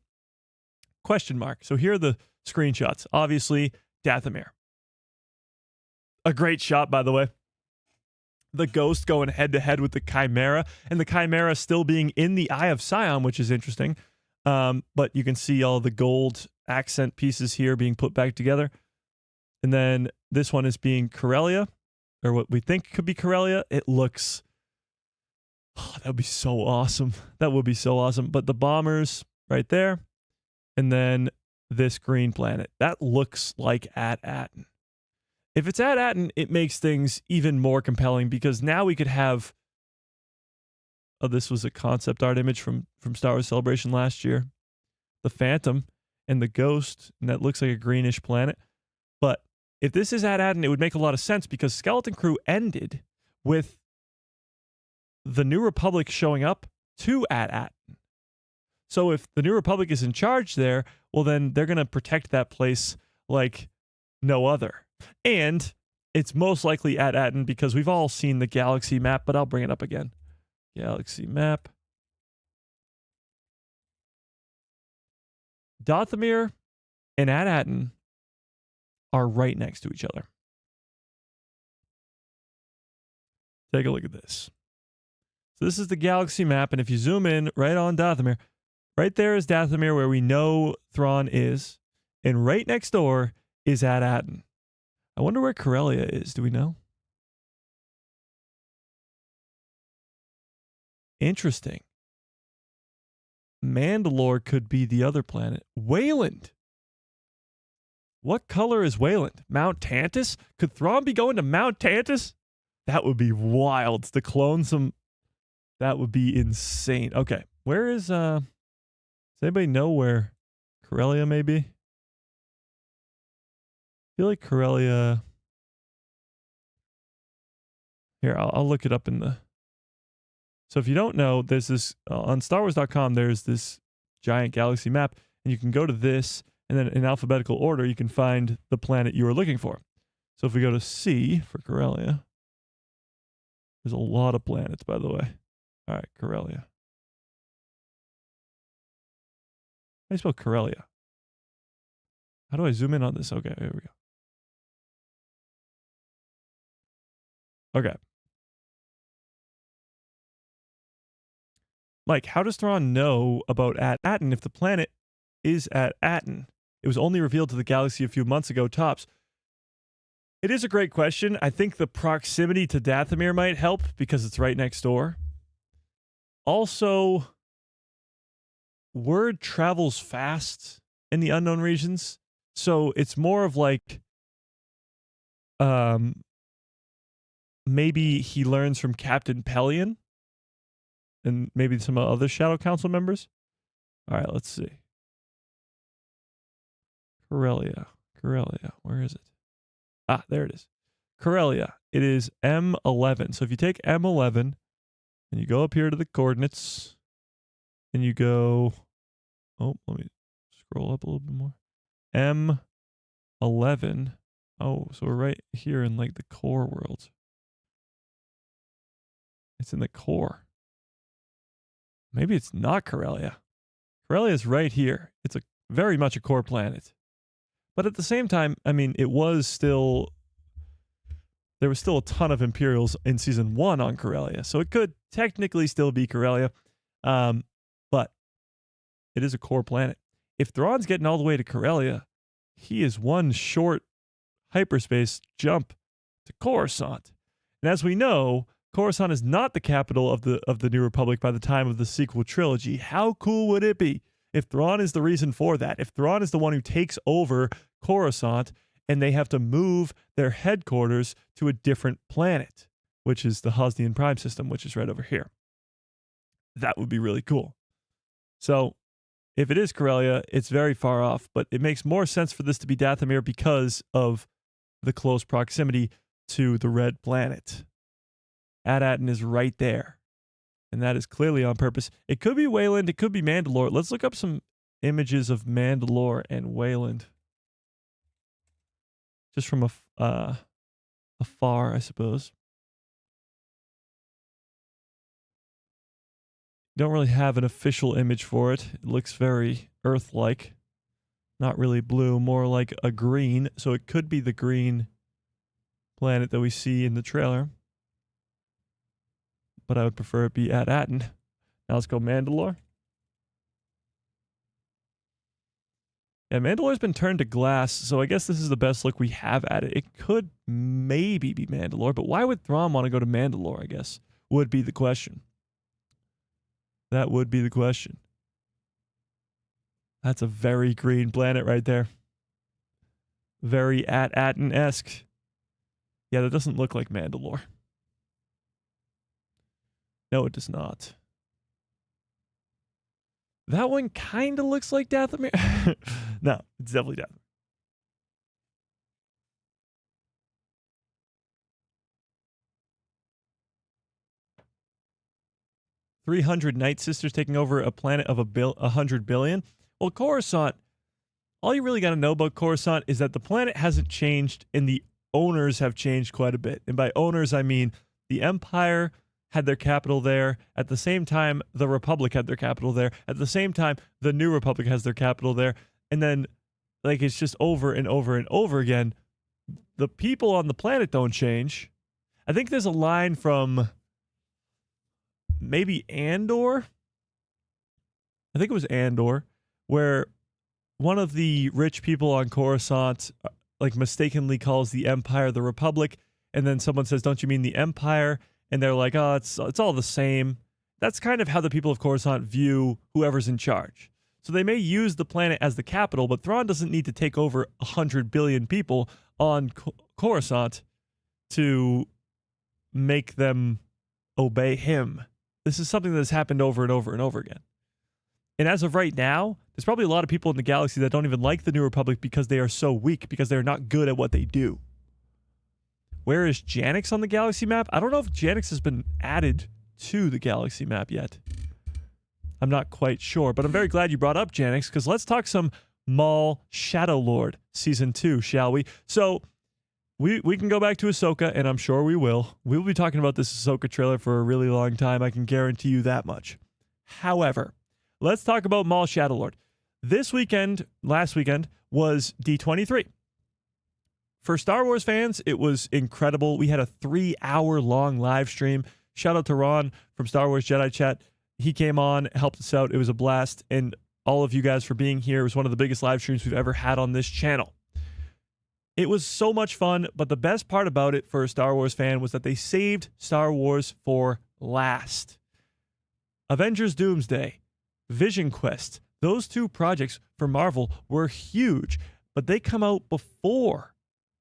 question mark. So here are the screenshots. Obviously, Dathomir. A great shot, by the way. The Ghost going head-to-head with the Chimera. And the Chimera still being in the Eye of Sion, which is interesting. But you can see all the gold accent pieces here being put back together. And then this one is being Corellia, or what we think could be Corellia. It looks... Oh, that would be so awesome. That would be so awesome. But the bombers right there. And then this green planet. That looks like At-Aten. If it's At-Aten, it makes things even more compelling because now we could have... Oh, this was a concept art image from Star Wars Celebration last year. The Phantom and the Ghost, and that looks like a greenish planet. But if this is At-Aten, it would make a lot of sense because Skeleton Crew ended with the New Republic showing up to At-Aten. So if the New Republic is in charge there, well, then they're going to protect that place like no other. And it's most likely At-Aten because we've all seen the galaxy map, but I'll bring it up again. Galaxy map. Dathomir and At-Aten are right next to each other. Take a look at this. So this is the galaxy map, and if you zoom in right on Dathomir, right there is Dathomir where we know Thrawn is, and right next door is At-Aten. I wonder where Corellia is. Do we know? Interesting. Mandalore could be the other planet. Wayland. What color is Wayland? Mount Tantus? Could Thrawn be going to Mount Tantus? That would be wild. To clone some... That would be insane. Okay. Where is... Does anybody know where Corellia may be? feel like Corellia. Here, I'll look it up in the. So if you don't know, there's this on StarWars.com. There's this giant galaxy map, and you can go to this, and then in alphabetical order, you can find the planet you are looking for. So if we go to C for Corellia, there's a lot of planets, by the way. All right, Corellia. How do you spell Corellia? How do I zoom in on this? Okay, here we go. Okay. Mike, how does Thrawn know about At-Aten if the planet is At-Aten? It was only revealed to the galaxy a few months ago, tops. It is a great question. I think the proximity to Dathomir might help because it's right next door. Also, word travels fast in the unknown regions. So it's more of like maybe he learns from Captain Pelion and maybe some other Shadow Council members. All right, let's see. Corellia. Where is it? Ah, there it is. Corellia. It is M11. So if you take M11 and you go up here to the coordinates and you go, oh, let me scroll up a little bit more. M11. Oh, so we're right here in like the core world. It's in the core. Maybe it's not Corellia. Corellia is right here. It's very much a core planet. But at the same time, I mean, there was still a ton of Imperials in Season 1 on Corellia. So it could technically still be Corellia. But it is a core planet. If Thrawn's getting all the way to Corellia, he is one short hyperspace jump to Coruscant. And as we know, Coruscant is not the capital of the New Republic by the time of the sequel trilogy. How cool would it be if Thrawn is the reason for that? If Thrawn is the one who takes over Coruscant and they have to move their headquarters to a different planet, which is the Hosnian Prime system, which is right over here. That would be really cool. So if it is Corellia, it's very far off, but it makes more sense for this to be Dathomir because of the close proximity to the red planet. At-Aten is right there. And that is clearly on purpose. It could be Wayland. It could be Mandalore. Let's look up some images of Mandalore and Wayland. Just from afar, I suppose. Don't really have an official image for it. It looks very Earth-like. Not really blue, more like a green. So it could be the green planet that we see in the trailer. But I would prefer it be At-Aten. Now let's go Mandalore. Yeah, Mandalore's been turned to glass, so I guess this is the best look we have at it. It could maybe be Mandalore, but why would Thrawn want to go to Mandalore, I guess, would be the question. That would be the question. That's a very green planet right there. Very At-Aten-esque. Yeah, that doesn't look like Mandalore. No, it does not. That one kind of looks like Dathomir. No, it's definitely Dathomir. $300 Night Sisters taking over a planet of 100 billion. Well, Coruscant, all you really got to know about Coruscant is that the planet hasn't changed and the owners have changed quite a bit. And by owners, I mean the Empire had their capital there. At the same time, the Republic had their capital there. At the same time, the New Republic has their capital there. And then, like, it's just over and over and over again. The people on the planet don't change. I think there's a line from maybe Andor. I think it was Andor, where one of the rich people on Coruscant, like, mistakenly calls the Empire the Republic. And then someone says, "Don't you mean the Empire?" And they're like, "Oh, it's all the same." That's kind of how the people of Coruscant view whoever's in charge. So they may use the planet as the capital, but Thrawn doesn't need to take over 100 billion people on Coruscant to make them obey him. This is something that has happened over and over and over again. And as of right now, There's probably a lot of people in the galaxy that don't even like the New Republic because they are so weak, because they're not good at what they do. Where is Janix on the galaxy map? I don't know if Janix has been added to the galaxy map yet. I'm not quite sure, but I'm very glad you brought up Janix, because let's talk some Maul Shadow Lord Season 2, shall we? So we can go back to Ahsoka, and I'm sure we will. We will be talking about this Ahsoka trailer for a really long time. I can guarantee you that much. However, let's talk about Maul Shadow Lord. Last weekend, was D23. For Star Wars fans, it was incredible. We had a 3-hour-long live stream. Shout out to Ron from Star Wars Jedi Chat. He came on, helped us out. It was a blast. And all of you guys for being here. It was one of the biggest live streams we've ever had on this channel. It was so much fun, but the best part about it for a Star Wars fan was that they saved Star Wars for last. Avengers Doomsday, Vision Quest, those two projects for Marvel were huge, but they come out before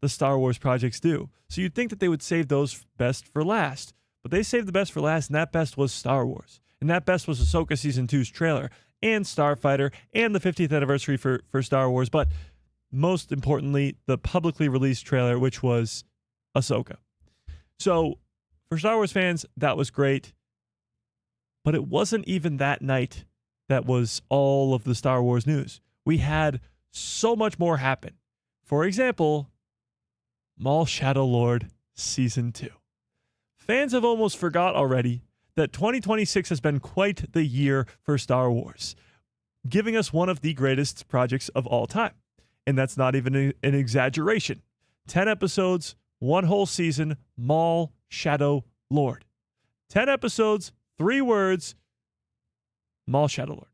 the Star Wars projects do. So you'd think that they would save those best for last, but they saved the best for last, and that best was Star Wars. And that best was Ahsoka Season 2's trailer, and Starfighter, and the 50th anniversary for Star Wars, but most importantly, the publicly released trailer, which was Ahsoka. So for Star Wars fans, that was great, but it wasn't even that night that was all of the Star Wars news. We had so much more happen. For example, Maul Shadow Lord Season 2. Fans have almost forgot already that 2026 has been quite the year for Star Wars, giving us one of the greatest projects of all time. And that's not even an exaggeration. 10 episodes, one whole season, Maul Shadow Lord. 10 episodes, 3 words, Maul Shadow Lord.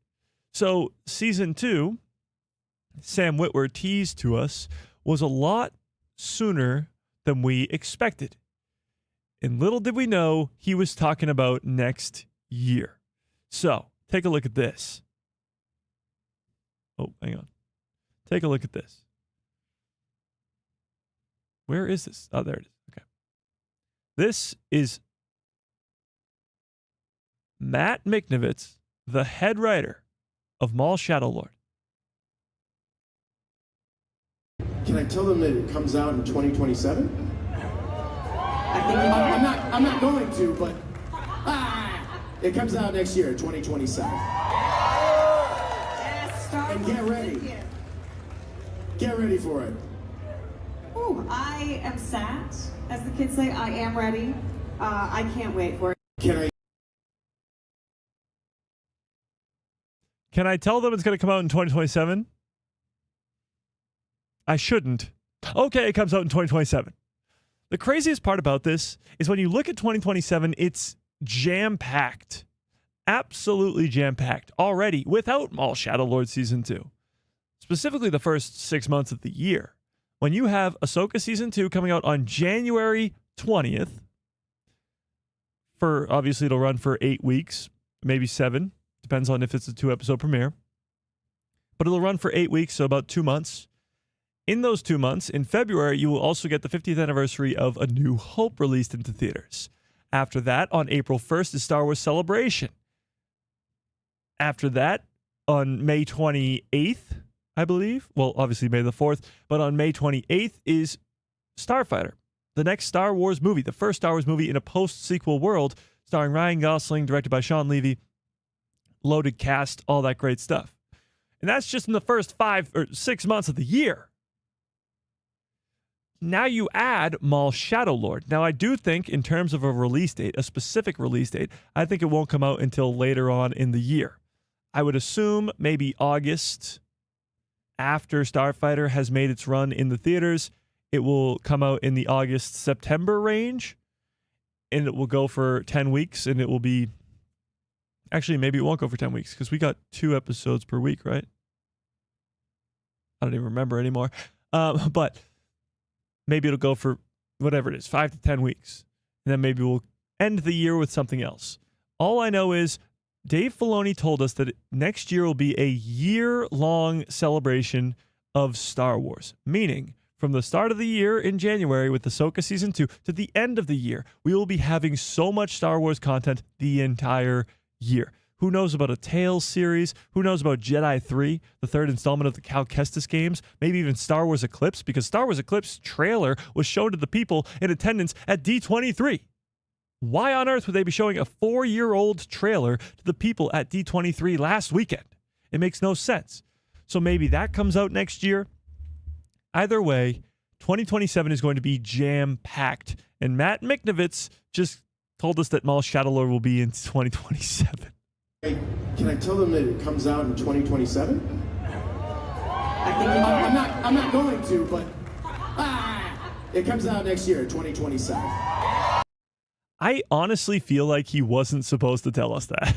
So Season 2, Sam Witwer teased to us, was a lot sooner than we expected. And little did we know he was talking about next year. So take a look at this. Oh, hang on. Take a look at this. Where is this? Oh, there it is. Okay. This is Matt Miknovitz, the head writer of Maul Shadow Lord. Can I tell them that it comes out in 2027? I'm not going to, but it comes out next year, 2027. And get ready. Get ready for it. Ooh, I am sat, as the kids say. I am ready. I can't wait for it. Can I tell them it's going to come out in 2027? I shouldn't. Okay, it comes out in 2027. The craziest part about this is when you look at 2027, it's jam-packed. Absolutely jam-packed already without Maul Shadow Lord Season 2. Specifically the first 6 months of the year. When you have Ahsoka Season 2 coming out on January 20th, obviously it'll run for 8 weeks, maybe 7. Depends on if it's a 2-episode premiere. But it'll run for 8 weeks, so about 2 months. In those 2 months, in February, you will also get the 50th anniversary of A New Hope released into theaters. After that, on April 1st, is Star Wars Celebration. After that, on May 28th, I believe, well, obviously May the 4th, but on May 28th is Starfighter, the next Star Wars movie, the first Star Wars movie in a post-sequel world, starring Ryan Gosling, directed by Sean Levy, loaded cast, all that great stuff. And that's just in the first 5 or 6 months of the year. Now you add Maul Shadow Lord. Now I do think in terms of a release date, a specific release date, I think it won't come out until later on in the year. I would assume maybe August, after Starfighter has made its run in the theaters. It will come out in the August-September range, and it will go for 10 weeks, and it will be... Actually, maybe it won't go for 10 weeks, because we got 2 episodes per week, right? I don't even remember anymore. But maybe it'll go for whatever it is, 5 to 10 weeks. And then maybe we'll end the year with something else. All I know is Dave Filoni told us that next year will be a year-long celebration of Star Wars, meaning from the start of the year in January with Ahsoka Season 2 to the end of the year, we will be having so much Star Wars content the entire year. Who knows about a Tales series? Who knows about Jedi 3, the third installment of the Cal Kestis games? Maybe even Star Wars Eclipse, because Star Wars Eclipse trailer was shown to the people in attendance at D23. Why on earth would they be showing a 4-year-old trailer to the people at D23 last weekend? It makes no sense. So maybe that comes out next year. Either way, 2027 is going to be jam-packed. And Matt Miknovitz just told us that Maul Shadowlord will be in 2027. Hey, can I tell them that it comes out in 2027? I'm not going to, but it comes out next year, 2027. I honestly feel like he wasn't supposed to tell us that.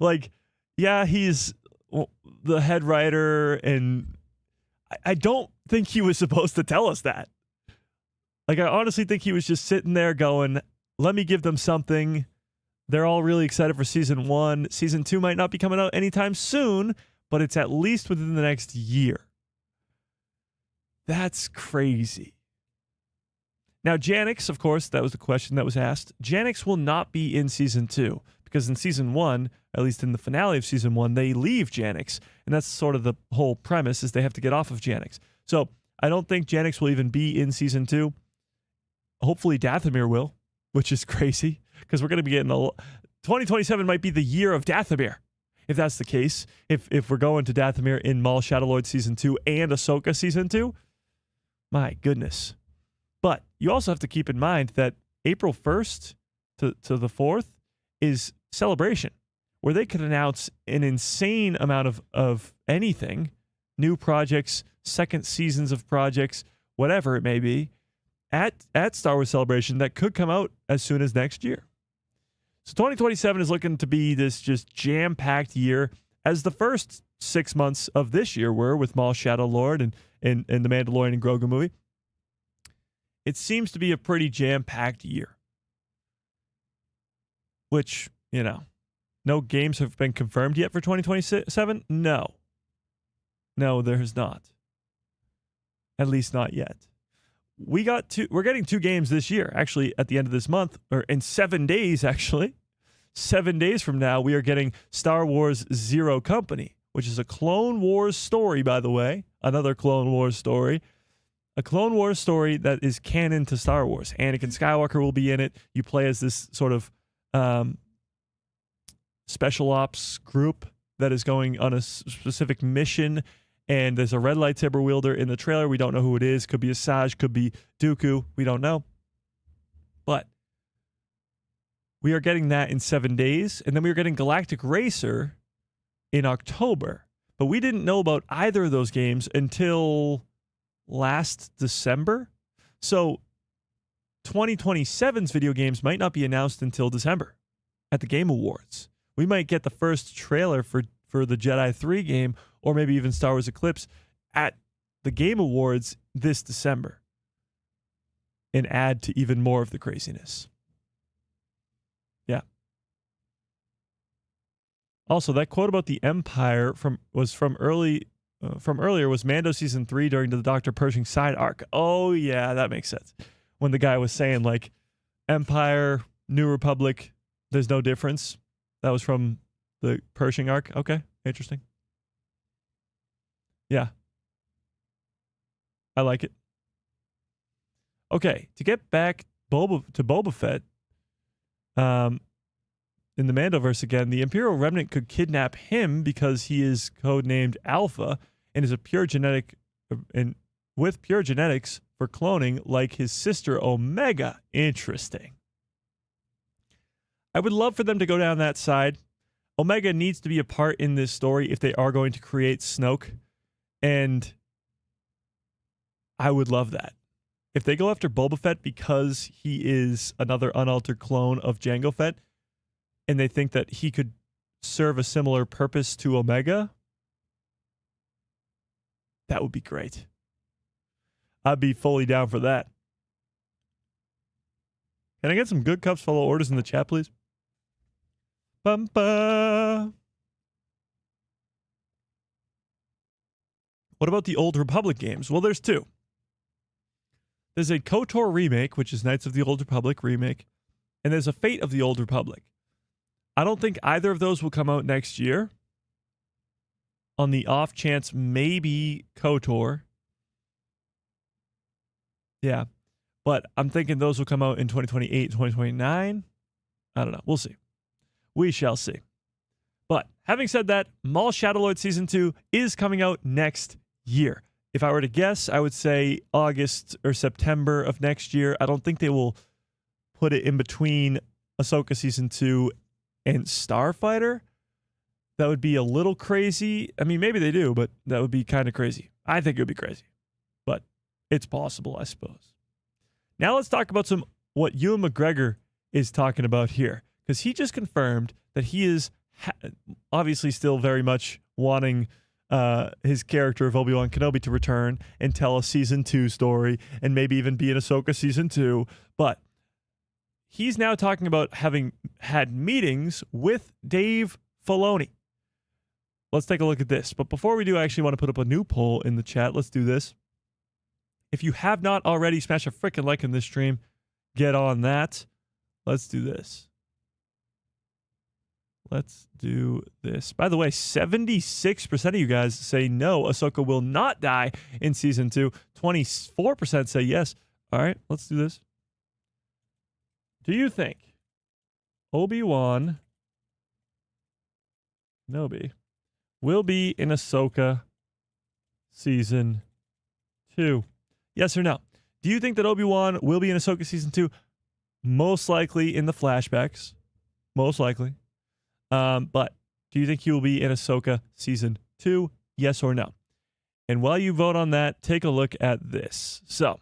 Like, yeah, he's the head writer, and I don't think he was supposed to tell us that. Like, I honestly think he was just sitting there going, let me give them something. They're all really excited for season 1. Season 2 might not be coming out anytime soon, but it's at least within the next year. That's crazy. Now, Janix, of course, that was the question that was asked. Janix will not be in season 2 because in season 1, at least in the finale of season 1, they leave Janix. And that's sort of the whole premise, is they have to get off of Janix. So I don't think Janix will even be in season 2. Hopefully Dathomir will, which is crazy because we're going to be getting 2027 might be the year of Dathomir. If that's the case, if we're going to Dathomir in Maul Shadowlord season 2 and Ahsoka season 2, my goodness. But you also have to keep in mind that April 1st to the 4th is Celebration, where they could announce an insane amount of anything, new projects, second seasons of projects, whatever it may be, at Star Wars Celebration that could come out as soon as next year. So 2027 is looking to be this just jam-packed year, as the first 6 months of this year were with Maul Shadowlord and the Mandalorian and Grogu movie. It seems to be a pretty jam-packed year. Which, you know, no games have been confirmed yet for 2027? No. No, there has not. At least not yet. We're getting 2 games this year, actually, at the end of this month, or in 7 days, actually. 7 days from now, we are getting Star Wars Zero Company, which is a Clone Wars story, by the way. Another Clone Wars story. A Clone Wars story that is canon to Star Wars. Anakin Skywalker will be in it. You play as this sort of special ops group that is going on a specific mission, and there's a red lightsaber wielder in the trailer. We don't know who it is. Could be Asajj, could be Dooku. We don't know. But we are getting that in 7 days, and then we are getting Galactic Racer in October. But we didn't know about either of those games until last December. So 2027's video games might not be announced until December at the Game Awards. We might get the first trailer for the Jedi 3 game, or maybe even Star Wars Eclipse, at the Game Awards this December, and add to even more of the craziness. Yeah. Also, that quote about the Empire from earlier was Mando season 3 during the Dr. Pershing side arc. Oh yeah, that makes sense. When the guy was saying like Empire, New Republic, there's no difference. That was from the Pershing arc. Okay, interesting. Yeah. I like it. Okay, to get back to Boba Fett, in the Mandoverse again, the Imperial Remnant could kidnap him because he is codenamed Alpha and is a pure genetic, and with pure genetics for cloning like his sister Omega. Interesting. I would love for them to go down that side. Omega needs to be a part in this story if they are going to create Snoke, and I would love that. If they go after Boba Fett because he is another unaltered clone of Jango Fett, and they think that he could serve a similar purpose to Omega, that would be great. I'd be fully down for that. Can I get some good cups, follow orders in the chat, please? Bumpa. What about the Old Republic games? Well, there's 2. There's a KOTOR remake, which is Knights of the Old Republic remake, and there's a Fate of the Old Republic. I don't think either of those will come out next year. On the off chance, maybe KOTOR. Yeah. But I'm thinking those will come out in 2028, 2029. I don't know. We'll see. We shall see. But having said that, Maul Shadowlord Season 2 is coming out next year. If I were to guess, I would say August or September of next year. I don't think they will put it in between Ahsoka Season 2 and Starfighter. That would be a little crazy. I mean, maybe they do, but that would be kind of crazy. I think it would be crazy. But it's possible, I suppose. Now let's talk about what Ewan McGregor is talking about here. Because he just confirmed that he is obviously still very much wanting his character of Obi-Wan Kenobi to return and tell a Season 2 story and maybe even be in Ahsoka Season 2. But he's now talking about having had meetings with Dave Filoni. Let's take a look at this. But before we do, I actually want to put up a new poll in the chat. Let's do this. If you have not already, smash a freaking like in this stream. Get on that. Let's do this. Let's do this. By the way, 76% of you guys say no, Ahsoka will not die in Season 2. 24% say yes. All right, let's do this. Do you think Obi-Wan Kenobi will be in Ahsoka Season 2? Yes or no? Do you think that Obi-Wan will be in Ahsoka Season 2? Most likely in the flashbacks. Most likely. But do you think he will be in Ahsoka Season 2? Yes or no? And while you vote on that, take a look at this. So,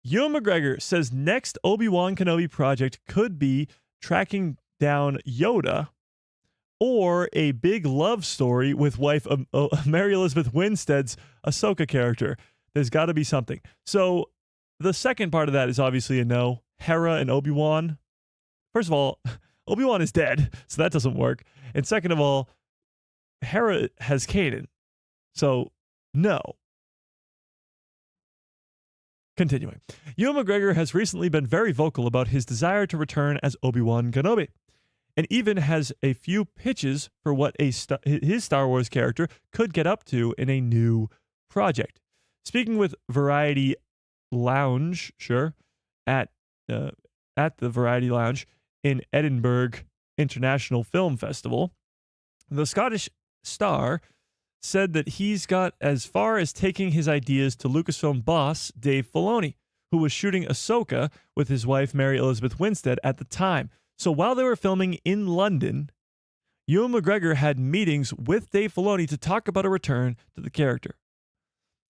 Ewan McGregor says next Obi-Wan Kenobi project could be tracking down Yoda or a big love story with wife Mary Elizabeth Winstead's Ahsoka character. There's got to be something. So the second part of that is obviously a no. Hera and Obi-Wan. First of all, Obi-Wan is dead, so that doesn't work. And second of all, Hera has Kanan. So no. Continuing. Ewan McGregor has recently been very vocal about his desire to return as Obi-Wan Kenobi, and even has a few pitches for what his Star Wars character could get up to in a new project. Speaking with Variety Lounge, at the Variety Lounge in Edinburgh International Film Festival, the Scottish star said that he's got as far as taking his ideas to Lucasfilm boss Dave Filoni, who was shooting Ahsoka with his wife Mary Elizabeth Winstead at the time. So while they were filming in London, Ewan McGregor had meetings with Dave Filoni to talk about a return to the character.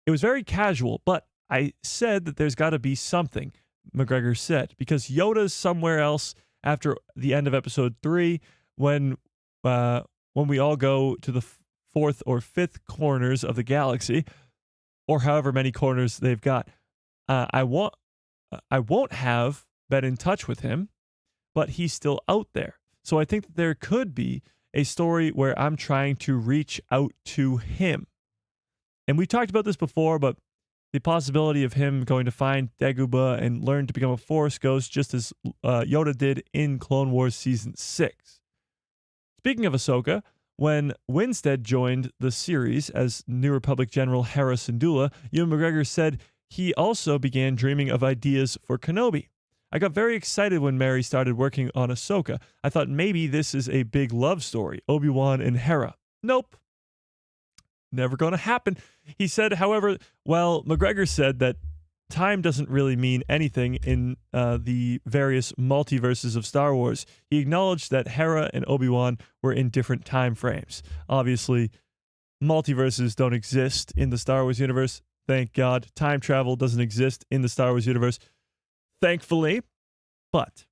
It was very casual, but I said that there's got to be something, McGregor said, because Yoda's somewhere else after the end of episode 3 when we all go to the fourth or fifth corners of the galaxy, or however many corners they've got. I won't have been in touch with him, but he's still out there. So I think that there could be a story where I'm trying to reach out to him. And we talked about this before, but the possibility of him going to find Dagobah and learn to become a Force ghost, just as Yoda did in Clone Wars Season 6. Speaking of Ahsoka, when Winstead joined the series as New Republic General Hera Syndulla, Ewan McGregor said he also began dreaming of ideas for Kenobi. I got very excited when Mary started working on Ahsoka. I thought maybe this is a big love story, Obi-Wan and Hera. Nope. Never going to happen. He said, however, McGregor said that time doesn't really mean anything in the various multiverses of Star Wars. He acknowledged that Hera and Obi-Wan were in different time frames. Obviously, multiverses don't exist in the Star Wars universe. Thank God. Time travel doesn't exist in the Star Wars universe. Thankfully. But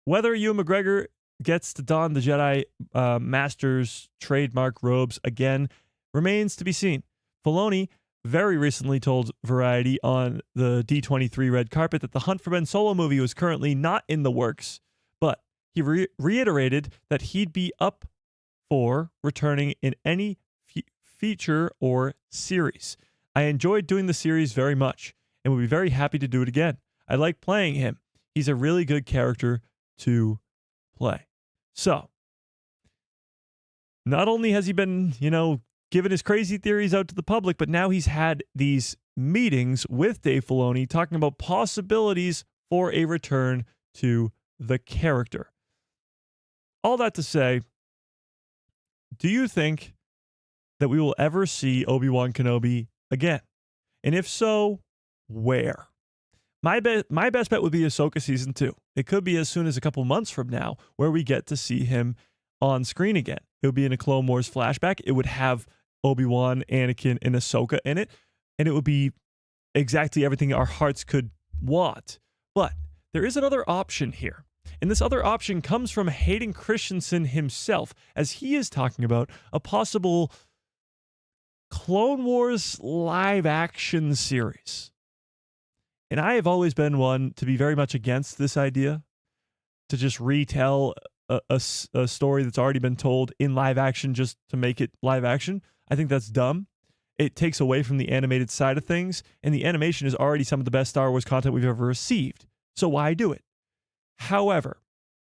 whether Ewan McGregor gets to don the Jedi Master's trademark robes again remains to be seen. Filoni very recently told Variety on the D23 red carpet that the Hunt for Ben Solo movie was currently not in the works, but he reiterated that he'd be up for returning in any feature or series. I enjoyed doing the series very much and would be very happy to do it again. I like playing him. He's a really good character to play. So, not only has he been, giving his crazy theories out to the public, but now he's had these meetings with Dave Filoni talking about possibilities for a return to the character. All that to say, do you think that we will ever see Obi-Wan Kenobi again? And if so, where? My best bet would be Ahsoka season 2. It could be as soon as a couple months from now where we get to see him on screen again. It would be in a Clone Wars flashback. It would have Obi-Wan, Anakin, and Ahsoka in it. And it would be exactly everything our hearts could want. But there is another option here. And this other option comes from Hayden Christensen himself, as he is talking about a possible Clone Wars live action series. And I have always been one to be very much against this idea, to just retell a story that's already been told in live action just to make it live action. I think that's dumb. It takes away from the animated side of things, and the animation is already some of the best Star Wars content we've ever received. So why do it? However,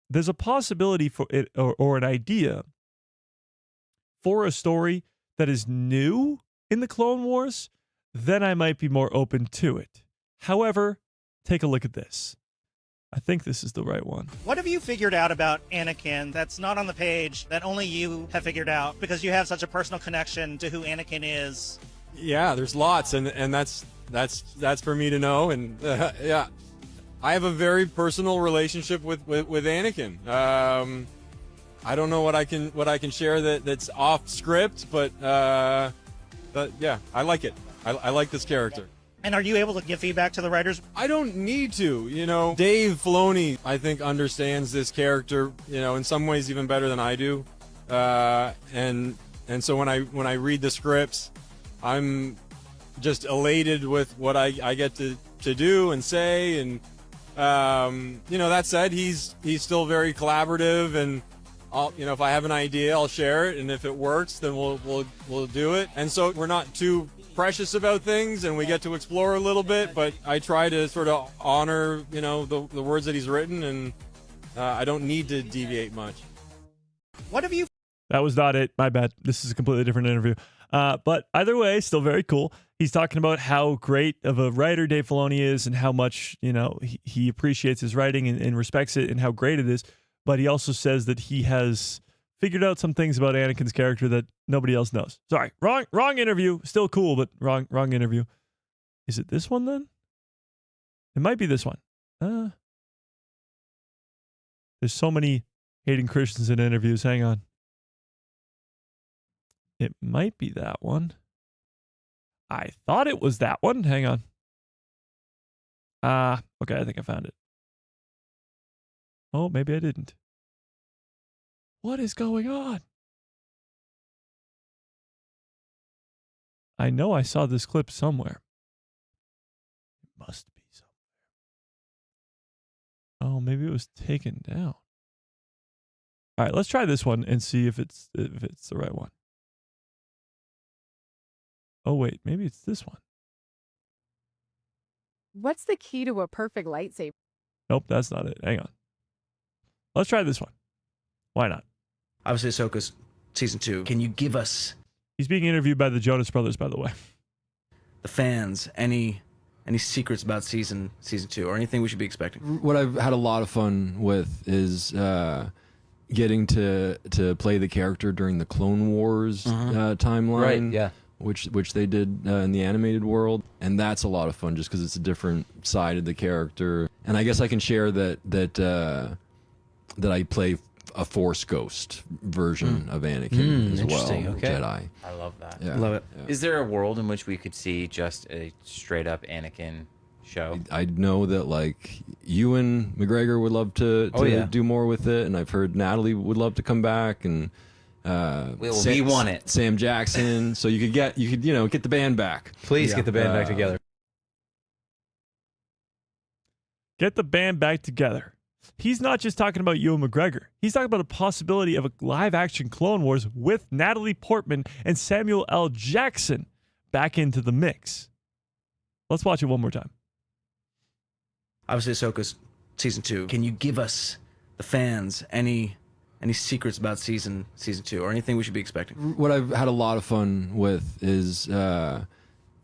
there's a possibility for it, or an idea for a story that is new in the Clone Wars, then I might be more open to it. However, take a look at this. I think this is the right one. What have you figured out about Anakin that's not on the page, that only you have figured out because you have such a personal connection to who Anakin is? Yeah, there's lots, and that's for me to know. And yeah, I have a very personal relationship with Anakin. I don't know what I can share that's off script, but yeah, I like it. I like this character. And are you able to give feedback to the writers? I don't need to. Dave Filoni, I think, understands this character, in some ways even better than I do. And so when I read the scripts, I'm just elated with what I get to do and say. And that said, he's still very collaborative, and if I have an idea, I'll share it, and if it works, then we'll do it. And so we're not too precious about things, and we get to explore a little bit, but I try to sort of honor the words that he's written, and I don't need to deviate much. What have you... That was not it. My bad. This is a completely different interview. But either way, still very cool. He's talking about how great of a writer Dave Filoni is, and how much he appreciates his writing and respects it, and how great it is. But he also says that he has figured out some things about Anakin's character that nobody else knows. Sorry, wrong interview. Still cool, but wrong interview. Is it this one then? It might be this one. There's so many Hayden Christensen interviews. Hang on. It might be that one. I thought it was that one. Hang on. Okay, I think I found it. Oh, maybe I didn't. What is going on? I know I saw this clip somewhere. It must be somewhere. Oh, maybe it was taken down. All right, let's try this one and see if it's the right one. Oh, wait, maybe it's this one. What's the key to a perfect lightsaber? Nope, that's not it. Hang on. Let's try this one. Why not? Obviously, Ahsoka's season 2. Can you give us... He's being interviewed by the Jonas Brothers, by the way. The fans, any secrets about season 2, or anything we should be expecting? What I've had a lot of fun with is getting to play the character during the Clone Wars timeline. Right, yeah. Which they did in the animated world, and that's a lot of fun just because it's a different side of the character. And I guess I can share that I play a Force Ghost version of Anakin as well. Okay. Jedi. I love that. Yeah. Love it. Yeah. Is there a world in which we could see just a straight up Anakin show? I know that like Ewan McGregor would love to do more with it, and I've heard Natalie would love to come back, and we want it. Sam Jackson. So you could get the band back. Please get the band back together. Get the band back together. He's not just talking about Ewan McGregor. He's talking about a possibility of a live-action Clone Wars with Natalie Portman and Samuel L. Jackson back into the mix. Let's watch it one more time. Obviously, Ahsoka's season 2. Can you give us the fans any secrets about season 2 or anything we should be expecting? What I've had a lot of fun with is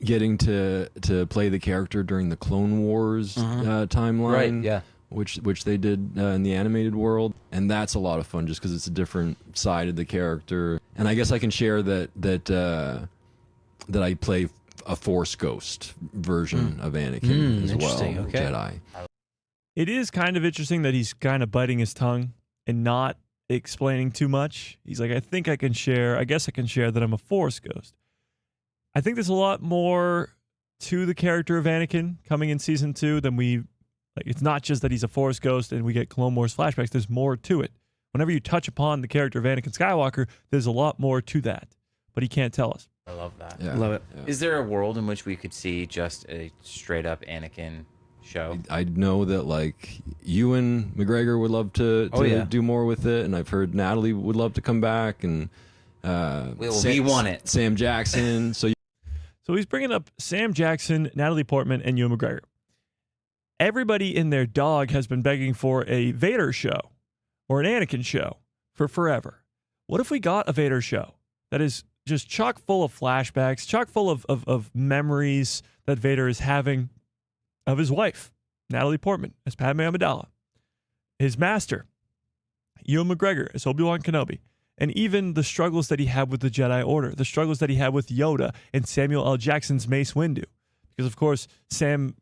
getting to play the character during the Clone Wars timeline, Right, yeah. which they did in the animated world, and that's a lot of fun just because it's a different side of the character. And I guess I can share that I play a Force ghost version of Anakin as well, Interesting, okay. Jedi. It is kind of interesting that he's kind of biting his tongue and not explaining too much. He's like, I guess I can share that I'm a Force ghost. I think there's a lot more to the character of Anakin coming in season 2 than it's not just that he's a Force ghost and we get Clone Wars flashbacks. There's more to it. Whenever you touch upon the character of Anakin Skywalker, there's a lot more to that, but he can't tell us. I love that. Yeah. Love it. Yeah. Is there a world in which we could see just a straight up Anakin show? I know that like Ewan McGregor would love to do more with it, and I've heard Natalie would love to come back, and we want it. Sam Jackson. So he's bringing up Sam Jackson, Natalie Portman, and Ewan McGregor. Everybody and their dog has been begging for a Vader show or an Anakin show for forever. What if we got a Vader show that is just chock full of flashbacks, chock full of memories that Vader is having of his wife, Natalie Portman, as Padme Amidala, his master, Ewan McGregor, as Obi-Wan Kenobi, and even the struggles that he had with the Jedi Order, the struggles that he had with Yoda and Samuel L. Jackson's Mace Windu. Because, of course, Sam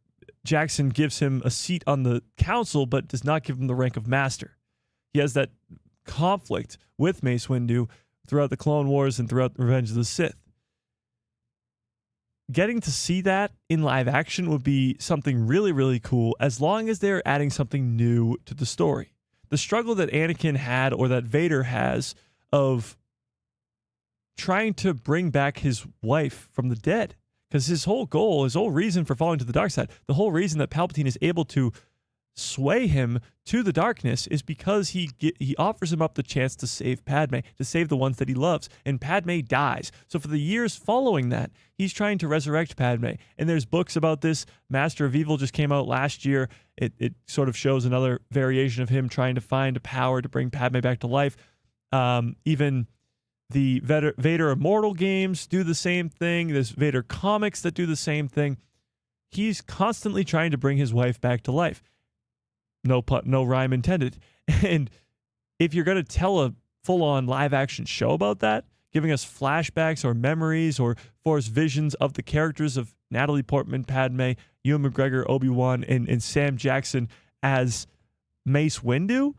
Jackson gives him a seat on the council, but does not give him the rank of master. He has that conflict with Mace Windu throughout the Clone Wars and throughout Revenge of the Sith. Getting to see that in live action would be something really, really cool, as long as they're adding something new to the story. The struggle that Anakin had, or that Vader has, of trying to bring back his wife from the dead. Because his whole goal, his whole reason for falling to the dark side, the whole reason that Palpatine is able to sway him to the darkness is because he offers him up the chance to save Padme, to save the ones that he loves, and Padme dies. So for the years following that, he's trying to resurrect Padme. And there's books about this. Master of Evil just came out last year. It sort of shows another variation of him trying to find a power to bring Padme back to life. Even the Vader Immortal games do the same thing. There's Vader comics that do the same thing. He's constantly trying to bring his wife back to life. No rhyme intended. And if you're going to tell a full-on live-action show about that, giving us flashbacks or memories or Force visions of the characters of Natalie Portman, Padme, Ewan McGregor, Obi-Wan, and Sam Jackson as Mace Windu,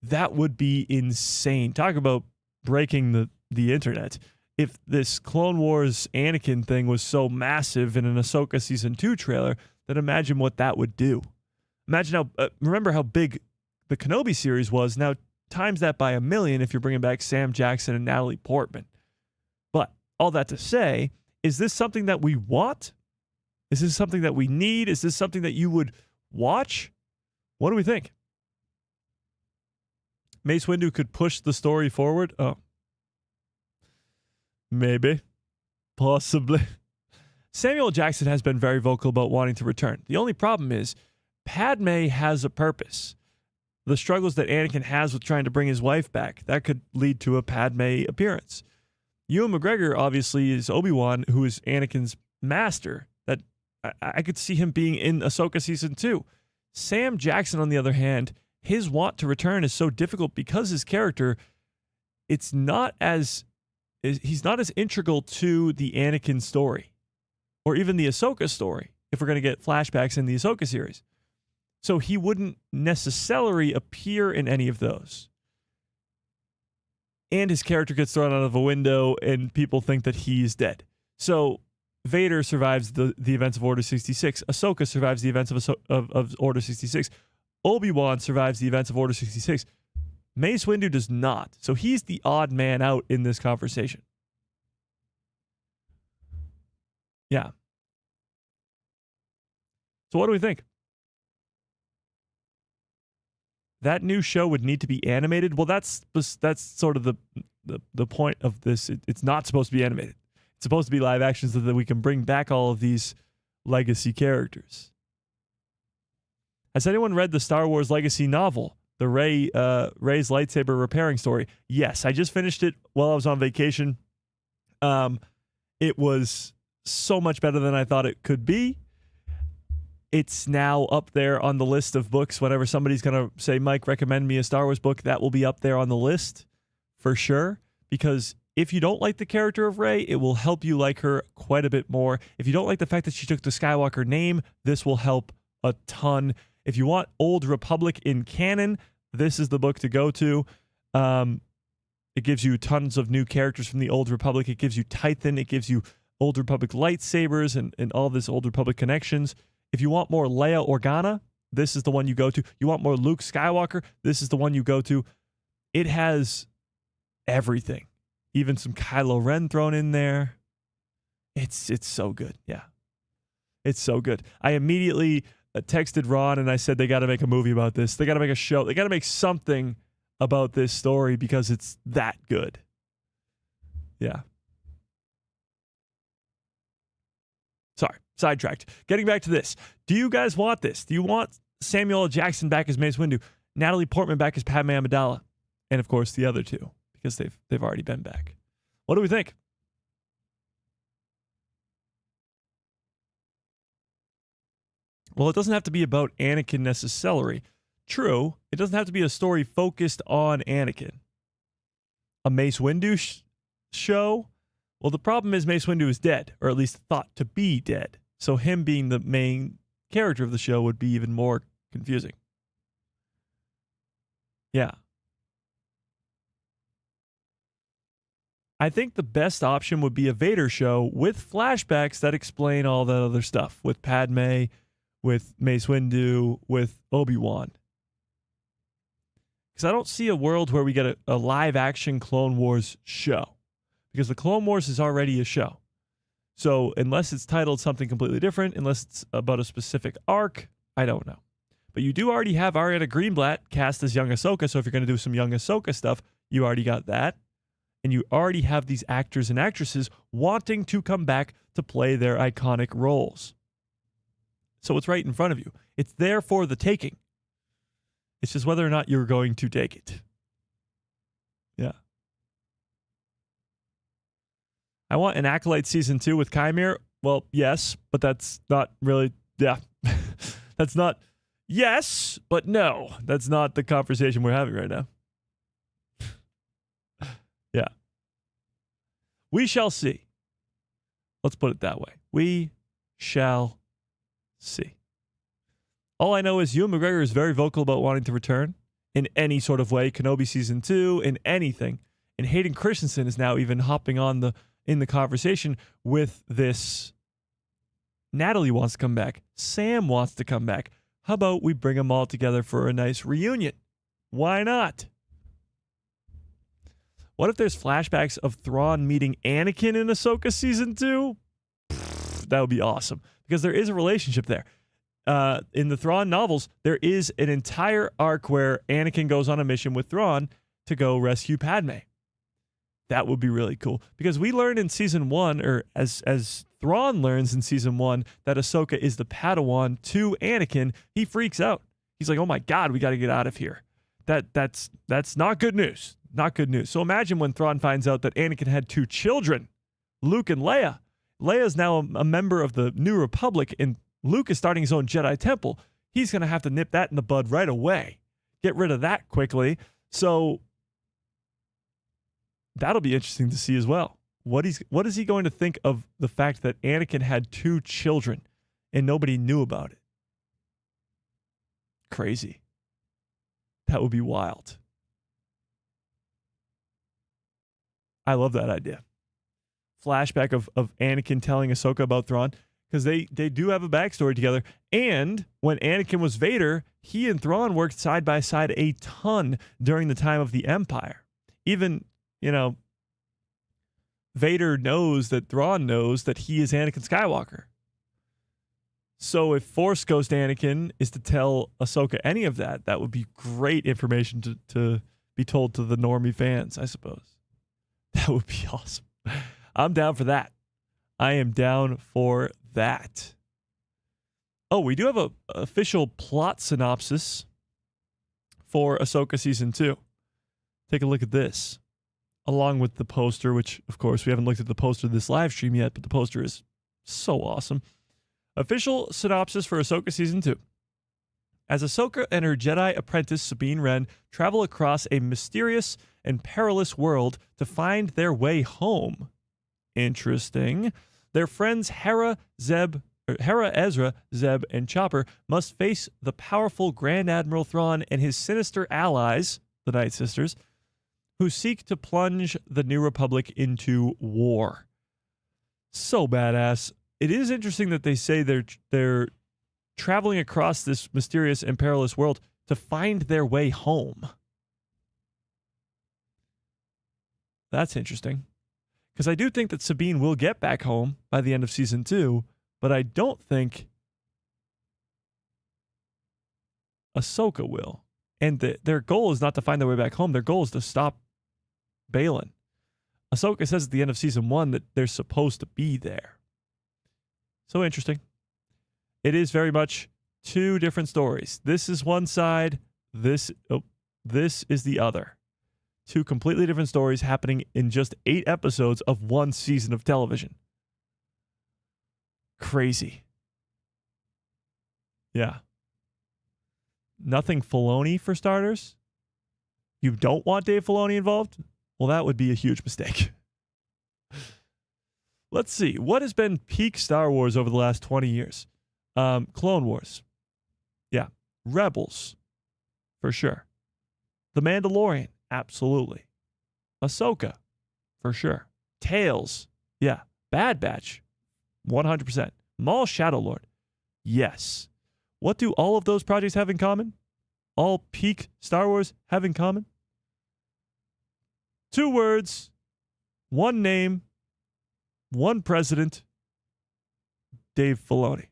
that would be insane. Talk about breaking the internet. If this Clone Wars Anakin thing was so massive in an Ahsoka Season 2 trailer, then imagine what that would do. Imagine remember how big the Kenobi series was. Now, times that by 1,000,000 if you're bringing back Sam Jackson and Natalie Portman. But all that to say, is this something that we want? Is this something that we need? Is this something that you would watch? What do we think? Mace Windu could push the story forward? Oh. Maybe. Possibly. Samuel Jackson has been very vocal about wanting to return. The only problem is Padme has a purpose. The struggles that Anakin has with trying to bring his wife back, that could lead to a Padme appearance. Ewan McGregor obviously is Obi-Wan, who is Anakin's master. That I could see him being in Ahsoka Season 2. Sam Jackson, on the other hand, his want to return is so difficult because his character, he's not as integral to the Anakin story or even the Ahsoka story if we're going to get flashbacks in the Ahsoka series. So he wouldn't necessarily appear in any of those. And his character gets thrown out of a window and people think that he's dead. So Vader survives the events of Order 66. Ahsoka survives the events of Order 66. Obi-Wan survives the events of Order 66. Mace Windu does not. So he's the odd man out in this conversation. Yeah. So what do we think? That new show would need to be animated. Well, that's sort of the point of this. It's not supposed to be animated. It's supposed to be live action so that we can bring back all of these legacy characters. Has anyone read the Star Wars Legacy novel The Rey's lightsaber repairing story. Yes, I just finished it while I was on vacation. It was so much better than I thought it could be. It's now up there on the list of books. Whenever somebody's going to say, Mike, recommend me a Star Wars book, that will be up there on the list for sure. Because if you don't like the character of Rey, it will help you like her quite a bit more. If you don't like the fact that she took the Skywalker name, this will help a ton. If you want Old Republic in canon, this is the book to go to. It gives you tons of new characters from the Old Republic. It gives you Tython. It gives you Old Republic lightsabers and all this Old Republic connections. If you want more Leia Organa, this is the one you go to. You want more Luke Skywalker, this is the one you go to. It has everything. Even some Kylo Ren thrown in there. It's so good. Yeah. It's so good. I immediately texted Ron and I said they got to make a movie about this. They got to make a show. They got to make something about this story because it's that good. Yeah. Sorry, sidetracked. Getting back to this. Do you guys want this? Do you want Samuel L. Jackson back as Mace Windu, Natalie Portman back as Padme Amidala, and of course the other two because they've already been back? What do we think? Well, it doesn't have to be about Anakin necessarily. True, it doesn't have to be a story focused on Anakin. A Mace Windu show? Well, the problem is Mace Windu is dead, or at least thought to be dead. So him being the main character of the show would be even more confusing. Yeah. I think the best option would be a Vader show with flashbacks that explain all that other stuff with Padme, with Mace Windu, with Obi-Wan. Because I don't see a world where we get a live-action Clone Wars show. Because the Clone Wars is already a show. So unless it's titled something completely different, unless it's about a specific arc, I don't know. But you do already have Ariana Greenblatt cast as young Ahsoka, so if you're going to do some young Ahsoka stuff, you already got that. And you already have these actors and actresses wanting to come back to play their iconic roles. So it's right in front of you. It's there for the taking. It's just whether or not you're going to take it. Yeah. I want an Acolyte Season 2 with Chimera. Well, yes, but that's not really, yeah. That's not, yes, but no. That's not the conversation we're having right now. Yeah. We shall see. Let's put it that way. We shall see. All I know is Ewan McGregor is very vocal about wanting to return in any sort of way. Kenobi Season 2, in anything. And Hayden Christensen is now even hopping on in the conversation with this. Natalie wants to come back. Sam wants to come back. How about we bring them all together for a nice reunion? Why not? What if there's flashbacks of Thrawn meeting Anakin in Ahsoka Season 2? That would be awesome. Because there is a relationship there. In the Thrawn novels, there is an entire arc where Anakin goes on a mission with Thrawn to go rescue Padme. That would be really cool. Because we learned in Season 1, or as Thrawn learns in Season 1, that Ahsoka is the Padawan to Anakin. He freaks out. He's like, oh my God, we got to get out of here. That's not good news. Not good news. So imagine when Thrawn finds out that Anakin had 2 children, Luke and Leia. Leia is now a member of the New Republic, and Luke is starting his own Jedi Temple. He's going to have to nip that in the bud right away. Get rid of that quickly. So that'll be interesting to see as well. What is he going to think of the fact that Anakin had 2 children and nobody knew about it? Crazy. That would be wild. I love that idea. Flashback of Anakin telling Ahsoka about Thrawn, because they do have a backstory together. And when Anakin was Vader, he and Thrawn worked side by side a ton during the time of the Empire. Even, Vader knows that Thrawn knows that he is Anakin Skywalker. So if Force Ghost Anakin is to tell Ahsoka any of that, that would be great information to be told to the normie fans, I suppose. That would be awesome. I'm down for that. I am down for that. Oh, we do have a official plot synopsis for Ahsoka Season 2. Take a look at this, along with the poster, which, of course, we haven't looked at the poster of this live stream yet, but the poster is so awesome. Official synopsis for Ahsoka Season 2. As Ahsoka and her Jedi apprentice Sabine Wren travel across a mysterious and perilous world to find their way home. Interesting. Their friends Hera, Ezra, Zeb, and Chopper must face the powerful Grand Admiral Thrawn and his sinister allies, the Night Sisters, who seek to plunge the New Republic into war. So badass. It is interesting that they say they're traveling across this mysterious and perilous world to find their way home. That's interesting. Because I do think that Sabine will get back home by the end of Season 2, but I don't think Ahsoka will. And their goal is not to find their way back home. Their goal is to stop Balin. Ahsoka says at the end of Season 1 that they're supposed to be there. So interesting. It is very much two different stories. This is one side. This is the other. Two completely different stories happening in just 8 episodes of one season of television. Crazy. Yeah. Nothing Filoni for starters. You don't want Dave Filoni involved? Well, that would be a huge mistake. Let's see. What has been peak Star Wars over the last 20 years? Clone Wars. Yeah. Rebels. For sure. The Mandalorian. Absolutely. Ahsoka. For sure. Tales. Yeah. Bad Batch. 100%. Maul Shadow Lord. Yes. What do all of those projects have in common? All peak Star Wars have in common? 2 words. 1 name. 1 president. Dave Filoni.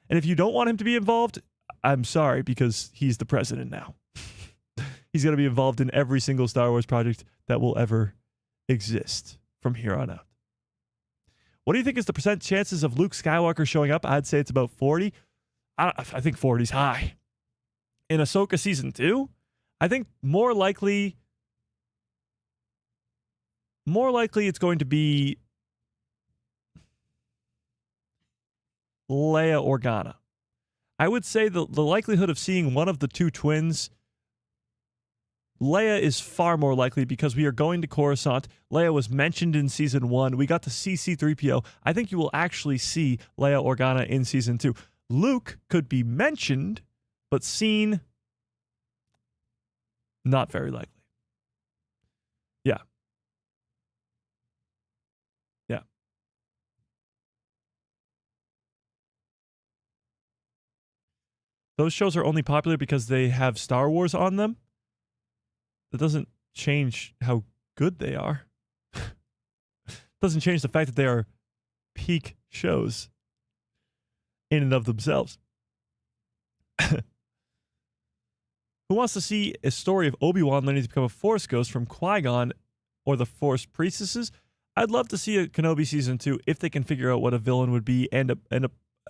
And if you don't want him to be involved, I'm sorry, because he's the president now. He's going to be involved in every single Star Wars project that will ever exist from here on out. What do you think is the percent chances of Luke Skywalker showing up? I'd say it's about 40. I think 40 is high. In Ahsoka Season 2, I think more likely it's going to be Leia Organa. I would say the likelihood of seeing one of the 2 twins, Leia is far more likely because we are going to Coruscant. Leia was mentioned in Season 1. We got to see C-3PO. I think you will actually see Leia Organa in Season 2. Luke could be mentioned, but seen, not very likely. Yeah. Yeah. Those shows are only popular because they have Star Wars on them. That doesn't change how good they are. Doesn't change the fact that they are peak shows in and of themselves. Who wants to see a story of Obi-Wan learning to become a Force ghost from Qui-Gon or the Force priestesses? I'd love to see a Kenobi Season 2 if they can figure out what a villain would be and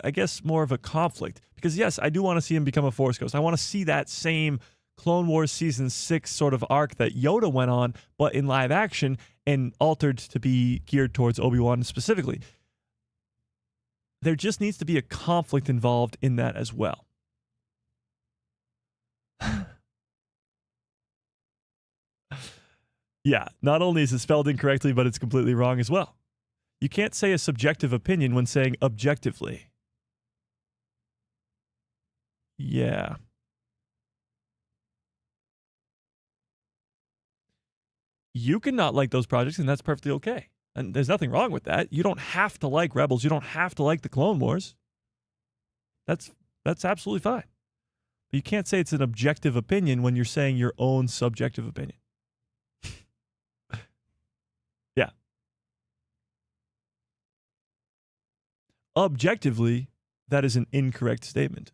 I guess more of a conflict. Because yes, I do want to see him become a Force ghost. I want to see that same Clone Wars Season 6 sort of arc that Yoda went on, but in live action and altered to be geared towards Obi-Wan specifically. There just needs to be a conflict involved in that as well. Yeah, not only is it spelled incorrectly, but it's completely wrong as well. You can't say a subjective opinion when saying objectively. Yeah. You can not like those projects, and that's perfectly okay. And there's nothing wrong with that. You don't have to like Rebels. You don't have to like the Clone Wars. That's absolutely fine. But you can't say it's an objective opinion when you're saying your own subjective opinion. Yeah. Objectively, that is an incorrect statement.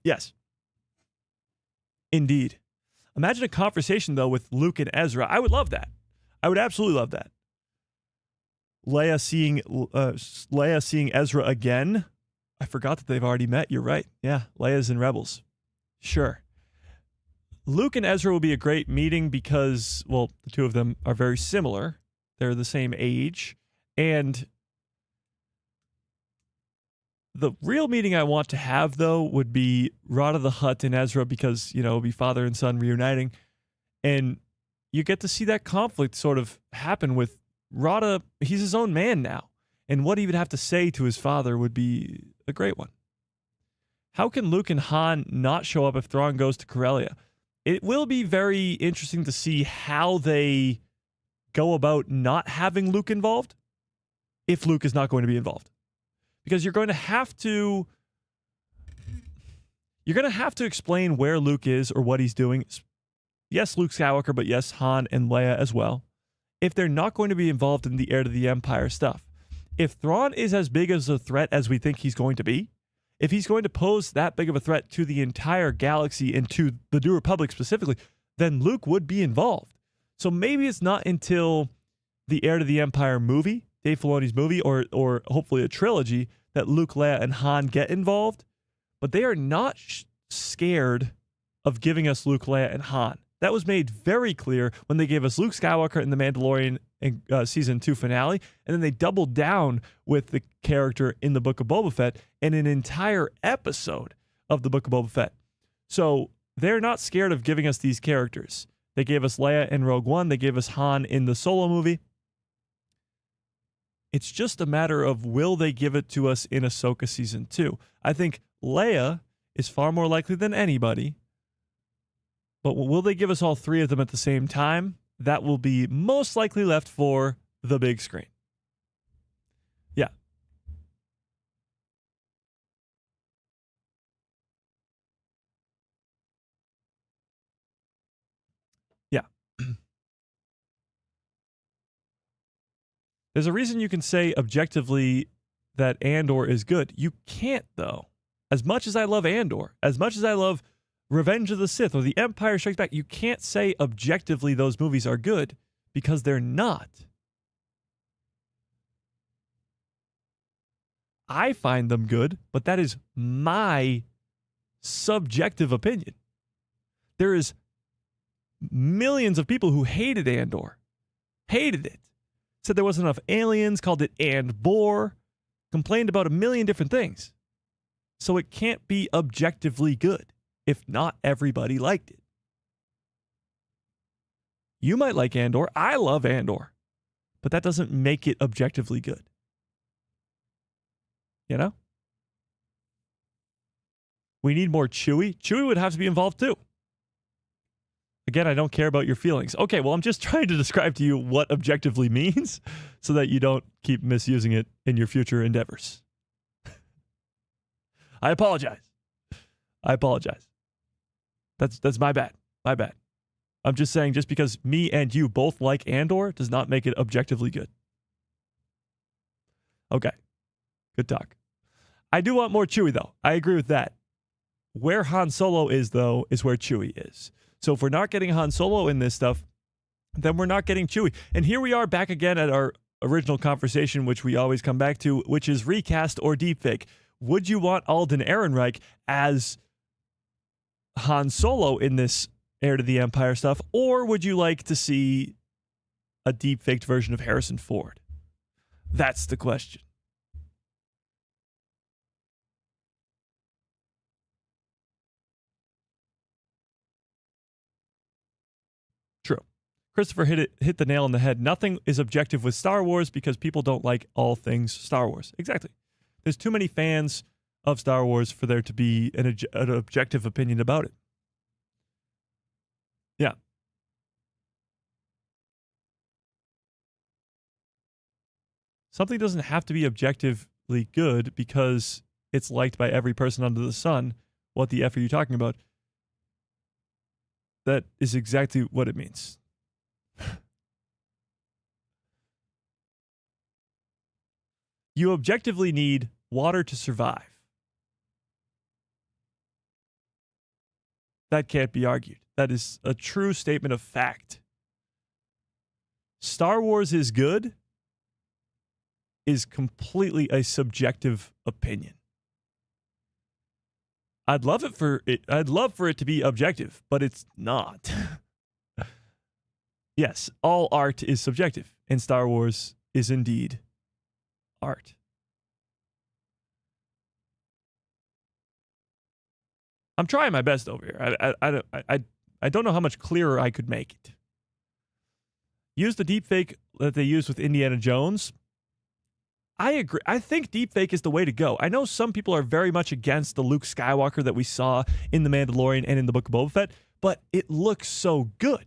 Yes. Indeed. Imagine a conversation, though, with Luke and Ezra. I would love that. I would absolutely love that. Leia seeing Ezra again. I forgot that they've already met. You're right. Yeah, Leia's in Rebels. Sure. Luke and Ezra will be a great meeting because, well, the two of them are very similar. They're the same age. And the real meeting I want to have, though, would be Rada the Hutt and Ezra because, it'll be father and son reuniting. And you get to see that conflict sort of happen with Rada. He's his own man now. And what he would have to say to his father would be a great one. How can Luke and Han not show up if Thrawn goes to Corellia? It will be very interesting to see how they go about not having Luke involved if Luke is not going to be involved. Because you're going to have to explain where Luke is or what he's doing. Yes, Luke Skywalker, but yes, Han and Leia as well. If they're not going to be involved in the Heir to the Empire stuff. If Thrawn is as big as a threat as we think he's going to be, if he's going to pose that big of a threat to the entire galaxy and to the New Republic specifically, then Luke would be involved. So maybe it's not until the Heir to the Empire movie, Dave Filoni's movie, or hopefully a trilogy, that Luke, Leia, and Han get involved. But they are not scared of giving us Luke, Leia, and Han. That was made very clear when they gave us Luke Skywalker in The Mandalorian in season 2 finale, and then they doubled down with the character in the Book of Boba Fett in an entire episode of the Book of Boba Fett. So they're not scared of giving us these characters. They gave us Leia in Rogue One. They gave us Han in the Solo movie. It's just a matter of will they give it to us in Ahsoka season 2. I think Leia is far more likely than anybody. But will they give us all three of them at the same time? That will be most likely left for the big screen. Yeah. Yeah. There's a reason you can say objectively that Andor is good. You can't, though. As much as I love Andor, as much as I love Revenge of the Sith or The Empire Strikes Back, you can't say objectively those movies are good because they're not. I find them good, but that is my subjective opinion. There is millions of people who hated Andor. Hated it. Said there wasn't enough aliens, called it Andbor, complained about a million different things. So it can't be objectively good if not everybody liked it. You might like Andor. I love Andor. But that doesn't make it objectively good. You know? We need more Chewie. Chewie would have to be involved too. Again, I don't care about your feelings. Okay, well, I'm just trying to describe to you what objectively means so that you don't keep misusing it in your future endeavors. I apologize. That's my bad. My bad. I'm just saying just because me and you both like Andor does not make it objectively good. Okay. Good talk. I do want more Chewie, though. I agree with that. Where Han Solo is, though, is where Chewie is. So if we're not getting Han Solo in this stuff, then we're not getting Chewie. And here we are back again at our original conversation, which we always come back to, which is recast or deepfake. Would you want Alden Ehrenreich as Han Solo in this Heir to the Empire stuff, or would you like to see a deep-faked version of Harrison Ford? That's the question. True. Christopher hit the nail on the head. Nothing is objective with Star Wars because people don't like all things Star Wars. Exactly. There's too many fans of Star Wars for there to be an objective opinion about it. Yeah. Something doesn't have to be objectively good because it's liked by every person under the sun. What the F are you talking about? That is exactly what it means. You objectively need water to survive. That can't be argued. That is a true statement of fact. Star Wars is good is completely a subjective opinion. I'd love for it to be objective, but it's not. Yes, all art is subjective, and Star Wars is indeed art. I'm trying my best over here. I don't know how much clearer I could make it. Use the deepfake that they used with Indiana Jones. I agree. I think deepfake is the way to go. I know some people are very much against the Luke Skywalker that we saw in The Mandalorian and in the Book of Boba Fett, but it looks so good.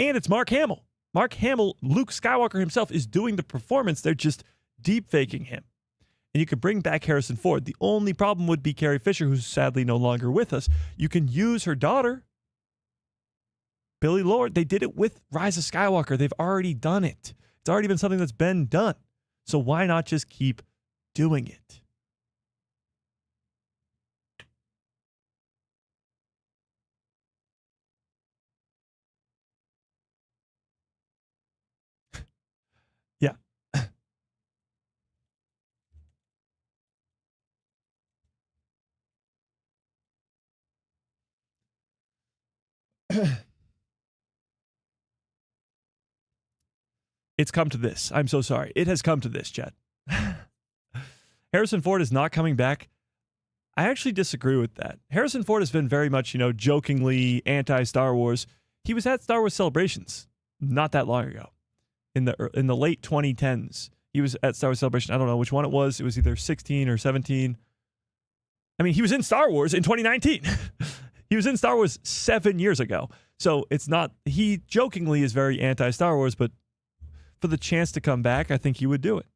And it's Mark Hamill. Mark Hamill, Luke Skywalker himself, is doing the performance. They're just deepfaking him. And you could bring back Harrison Ford. The only problem would be Carrie Fisher, who's sadly no longer with us. You can use her daughter, Billy Lord. They did it with Rise of Skywalker. They've already done it. It's already been something that's been done. So why not just keep doing it? Yeah. It's come to this. I'm so sorry. It has come to this, Chad. Harrison Ford is not coming back. I actually disagree with that. Harrison Ford has been very much, jokingly anti-Star Wars. He was at Star Wars Celebrations not that long ago, in the late 2010s. He was at Star Wars Celebration. I don't know which one it was. It was either 16 or 17. I mean, he was in Star Wars in 2019. He was in Star Wars 7 years ago. So it's not, he jokingly is very anti-Star Wars, but for the chance to come back, I think he would do it.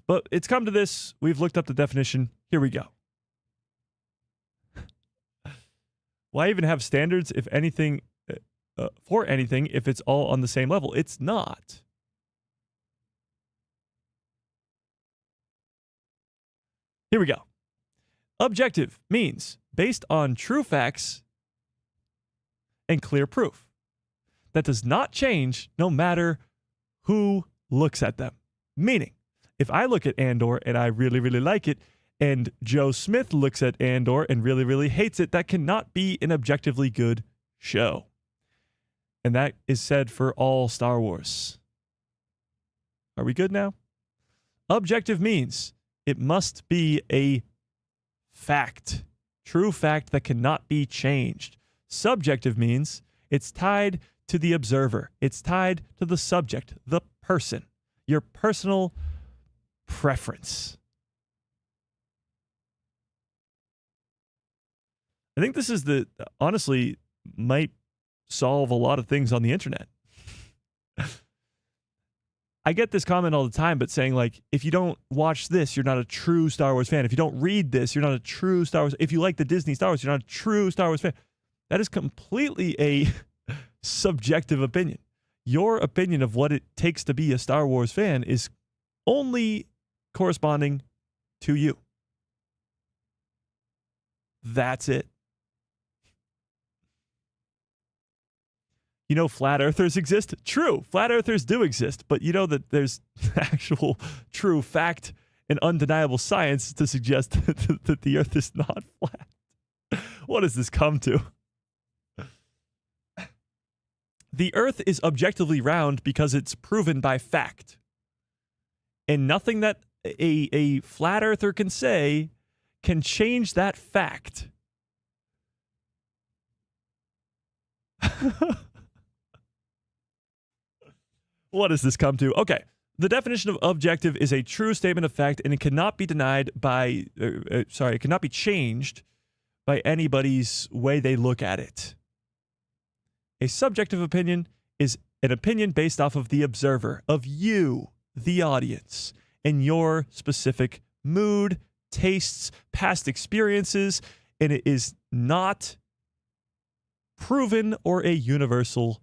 But it's come to this. We've looked up the definition. Here we go. Why even have standards if anything, for anything, if it's all on the same level? It's not. Here we go. Objective means based on true facts and clear proof. That does not change no matter who looks at them. Meaning, if I look at Andor and I really, really like it, and Joe Smith looks at Andor and really, really hates it, that cannot be an objectively good show. And that is said for all Star Wars. Are we good now? Objective means it must be a fact. True fact that cannot be changed. Subjective means it's tied to the observer. It's tied to the subject, the person, your personal preference. I think this is honestly, might solve a lot of things on the internet. I get this comment all the time, but saying like, if you don't watch this, you're not a true Star Wars fan. If you don't read this, you're not a true Star Wars. If you like the Disney Star Wars, you're not a true Star Wars fan. That is completely a subjective opinion. Your opinion of what it takes to be a Star Wars fan is only corresponding to you. That's it. Flat earthers exist? True, flat earthers do exist, but you know that there's actual true fact and undeniable science to suggest that the earth is not flat. What does this come to? The earth is objectively round because it's proven by fact. And nothing that a flat earther can say can change that fact. What does this come to? Okay. The definition of objective is a true statement of fact, and it cannot be denied by, it cannot be changed by anybody's way they look at it. A subjective opinion is an opinion based off of the observer, of you, the audience, and your specific mood, tastes, past experiences, and it is not proven or a universal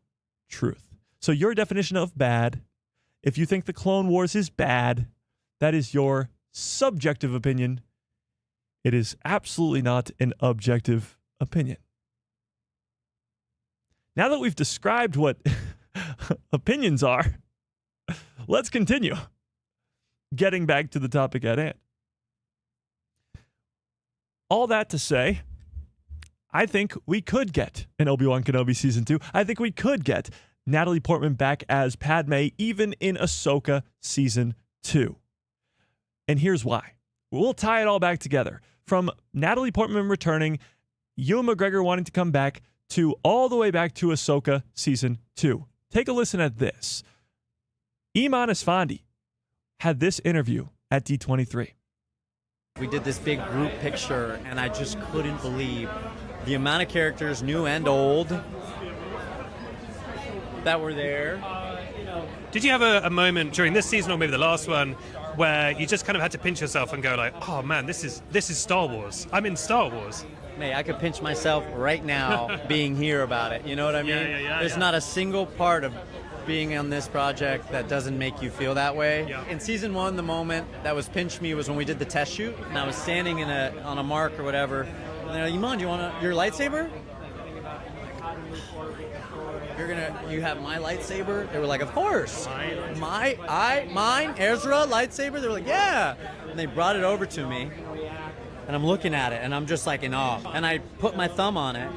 truth. So your definition of bad, if you think the Clone Wars is bad, that is your subjective opinion. It is absolutely not an objective opinion. Now that we've described what opinions are, let's continue. Getting back to the topic at hand. All that to say, I think we could get an Obi-Wan Kenobi season 2. I think we could get Natalie Portman back as Padme, even in Ahsoka season 2. And here's why. We'll tie it all back together. From Natalie Portman returning, Ewan McGregor wanting to come back, to all the way back to Ahsoka season 2. Take a listen at this. Ewan McGregor had this interview at D23. We did this big group picture, and I just couldn't believe the amount of characters, new and old, that were there. Did you have a moment during this season, or maybe the last one, where you just kind of had to pinch yourself and go like, oh man, this is Star Wars. I'm in Star Wars. May I could pinch myself right now being here about it. You know what I mean? There's not a single part of being on this project that doesn't make you feel that way. Yeah. In season 1, the moment that was pinched me was when we did the test shoot, and I was standing on a mark or whatever, and they're like, Iman, do you want your lightsaber? You have my lightsaber? They were like, of course. Mine, Ezra lightsaber? They were like, yeah. And they brought it over to me, and I'm looking at it, and I'm just like in awe. And I put my thumb on it,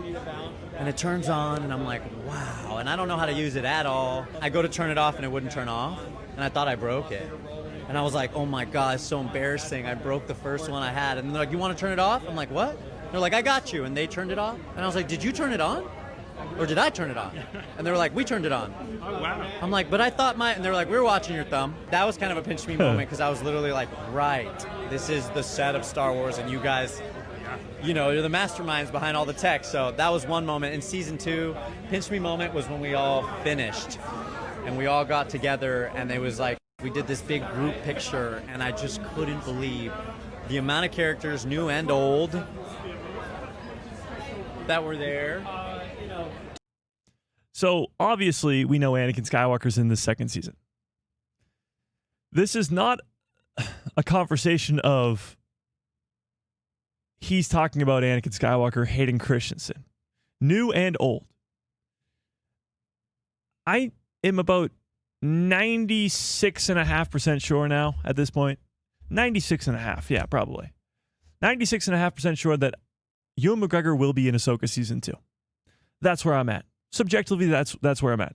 and it turns on, and I'm like, wow. And I don't know how to use it at all. I go to turn it off, and it wouldn't turn off, and I thought I broke it. And I was like, oh my God, it's so embarrassing. I broke the first one I had. And they're like, you want to turn it off? I'm like, what? They're like, I got you. And they turned it off. And I was like, did you turn it on? Or did I turn it on? And they were like, we turned it on. Oh, wow. I'm like, but I thought and they were like, we were watching your thumb. That was kind of a pinch me moment, because I was literally like, right, this is the set of Star Wars, and you guys, you know, you're the masterminds behind all the tech. So that was one moment. In season 2, pinch me moment was when we all finished, and we all got together, and it was like, we did this big group picture, and I just couldn't believe the amount of characters, new and old, that were there. So obviously we know Anakin Skywalker's in this second season. This is not a conversation of he's talking about Anakin Skywalker, Hayden Christensen, new and old. I am about 96.5% sure now at this point. 96.5%, yeah, probably. 96.5% sure that Ewan McGregor will be in Ahsoka season 2. That's where I'm at. Subjectively, that's where I'm at.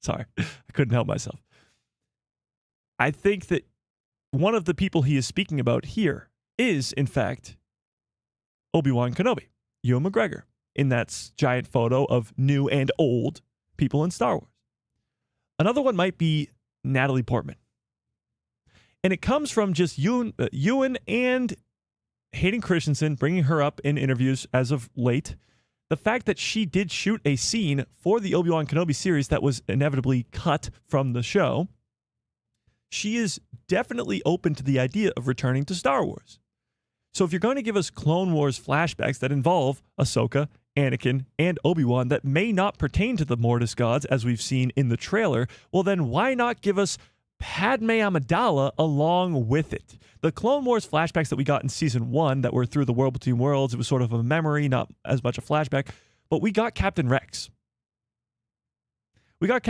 Sorry, I couldn't help myself. I think that one of the people he is speaking about here is, in fact, Obi-Wan Kenobi, Ewan McGregor, in that giant photo of new and old people in Star Wars. Another one might be Natalie Portman. And it comes from just Ewan and Hayden Christensen bringing her up in interviews as of late. The fact that she did shoot a scene for the Obi-Wan Kenobi series that was inevitably cut from the show. She is definitely open to the idea of returning to Star Wars. So if you're going to give us Clone Wars flashbacks that involve Ahsoka, Anakin, and Obi-Wan that may not pertain to the Mortis gods as we've seen in the trailer, well then why not give us Padme Amidala along with it? The Clone Wars flashbacks that we got in season 1 that were through the World Between Worlds, it was sort of a memory, not as much a flashback, but we got Captain Rex. We got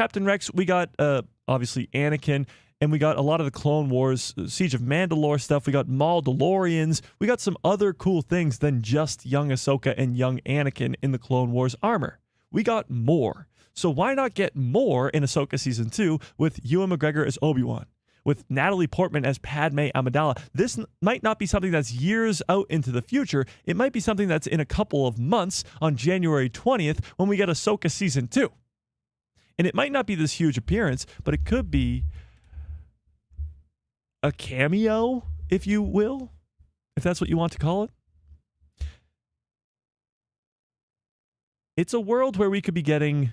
obviously Anakin, and we got a lot of the Clone Wars, Siege of Mandalore stuff. We got Maul-Delorians. We got some other cool things than just young Ahsoka and young Anakin in the Clone Wars armor. We got more. So why not get more in Ahsoka season 2 with Ewan McGregor as Obi-Wan, with Natalie Portman as Padme Amidala? This might not be something that's years out into the future. It might be something that's in a couple of months on January 20th when we get Ahsoka season 2. And it might not be this huge appearance, but it could be a cameo, if you will, if that's what you want to call it. It's a world where we could be getting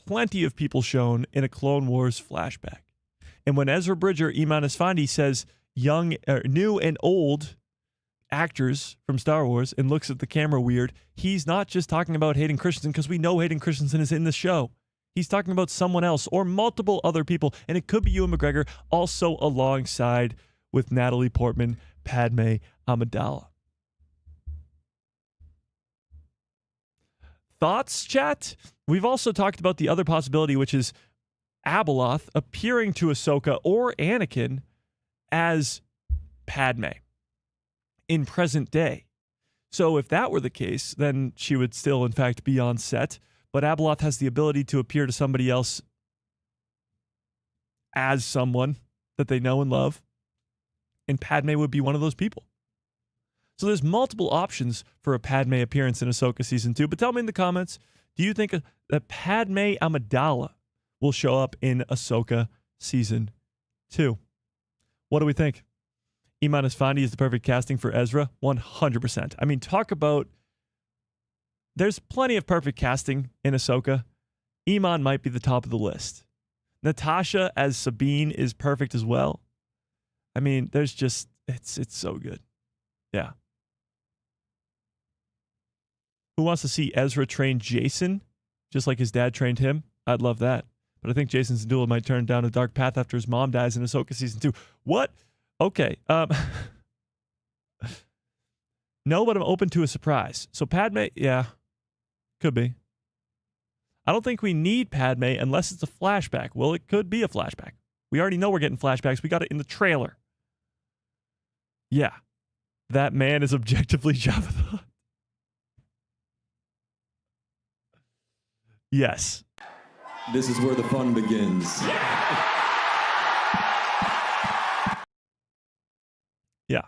plenty of people shown in a Clone Wars flashback. And when Ezra Bridger, Ewan McGregor, says new and old actors from Star Wars and looks at the camera weird, he's not just talking about Hayden Christensen, because we know Hayden Christensen is in the show. He's talking about someone else or multiple other people, and it could be Ewan McGregor also alongside with Natalie Portman, Padme Amidala. Thoughts, chat? We've also talked about the other possibility, which is Abeloth appearing to Ahsoka or Anakin as Padme. in present day. So if that were the case, then she would still, in fact, be on set. But Abeloth has the ability to appear to somebody else as someone that they know and love. And Padme would be one of those people. So there's multiple options for a Padme appearance in Ahsoka Season 2. But tell me in the comments, do you think that Padme Amidala will show up in Ahsoka Season 2? What do we think? Iman Esfandi is the perfect casting for Ezra? 100%. I mean, talk about... There's plenty of perfect casting in Ahsoka. Iman might be the top of the list. Natasha as Sabine is perfect as well. I mean, there's just... It's so good. Yeah. Who wants to see Ezra train Jason, just like his dad trained him? I'd love that. But I think Jason Syndulla might turn down a dark path after his mom dies in Ahsoka Season 2. What? Okay. No, but I'm open to a surprise. So Padme, yeah, could be. I don't think we need Padme unless it's a flashback. Well, it could be a flashback. We already know we're getting flashbacks. We got it in the trailer. Yeah. That man is objectively Jabba the Hutt. Yes. This is where the fun begins. Yeah.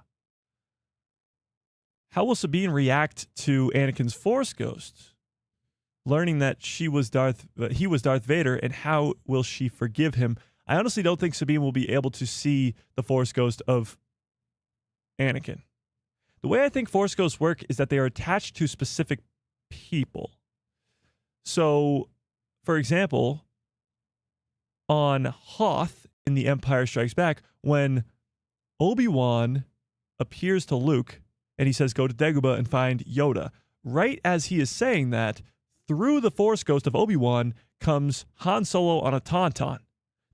How will Sabine react to Anakin's Force ghost, learning that he was Darth Vader, and how will she forgive him? I honestly don't think Sabine will be able to see the Force ghost of Anakin. The way I think Force ghosts work is that they are attached to specific people. So, for example, on Hoth in The Empire Strikes Back, when Obi-Wan appears to Luke and he says, go to Dagobah and find Yoda, right as he is saying that, through the Force ghost of Obi-Wan comes Han Solo on a Tauntaun.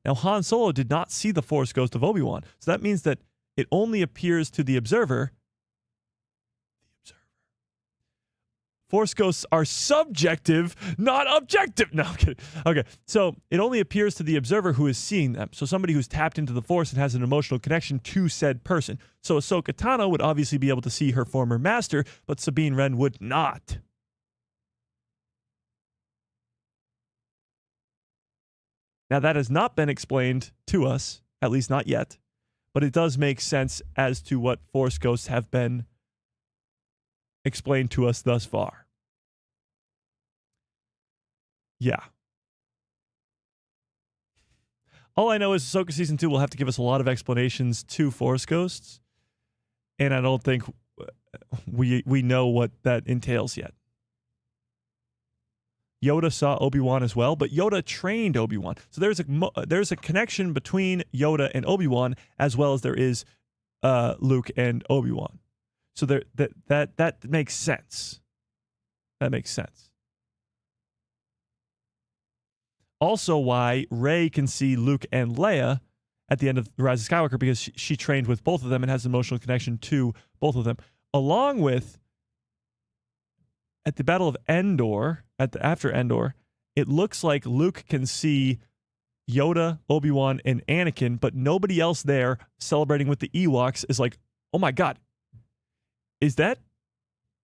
Now, Han Solo did not see the Force ghost of Obi-Wan, so that means that it only appears to the observer. Force ghosts are subjective, not objective. No, I'm kidding. Okay, so it only appears to the observer who is seeing them. So somebody who's tapped into the Force and has an emotional connection to said person. So Ahsoka Tano would obviously be able to see her former master, but Sabine Wren would not. Now, that has not been explained to us, at least not yet, but it does make sense as to what Force ghosts have been explained to us thus far. Yeah. All I know is Ahsoka Season 2 will have to give us a lot of explanations to Force ghosts, and I don't think we know what that entails yet. Yoda saw Obi-Wan as well, but Yoda trained Obi-Wan. So there's a connection between Yoda and Obi-Wan as well as there is Luke and Obi-Wan. So that makes sense. That makes sense. Also why Rey can see Luke and Leia at the end of Rise of Skywalker, because she trained with both of them and has an emotional connection to both of them. Along with, at the Battle of Endor, after Endor, it looks like Luke can see Yoda, Obi-Wan, and Anakin, but nobody else there celebrating with the Ewoks is like, oh my God, is that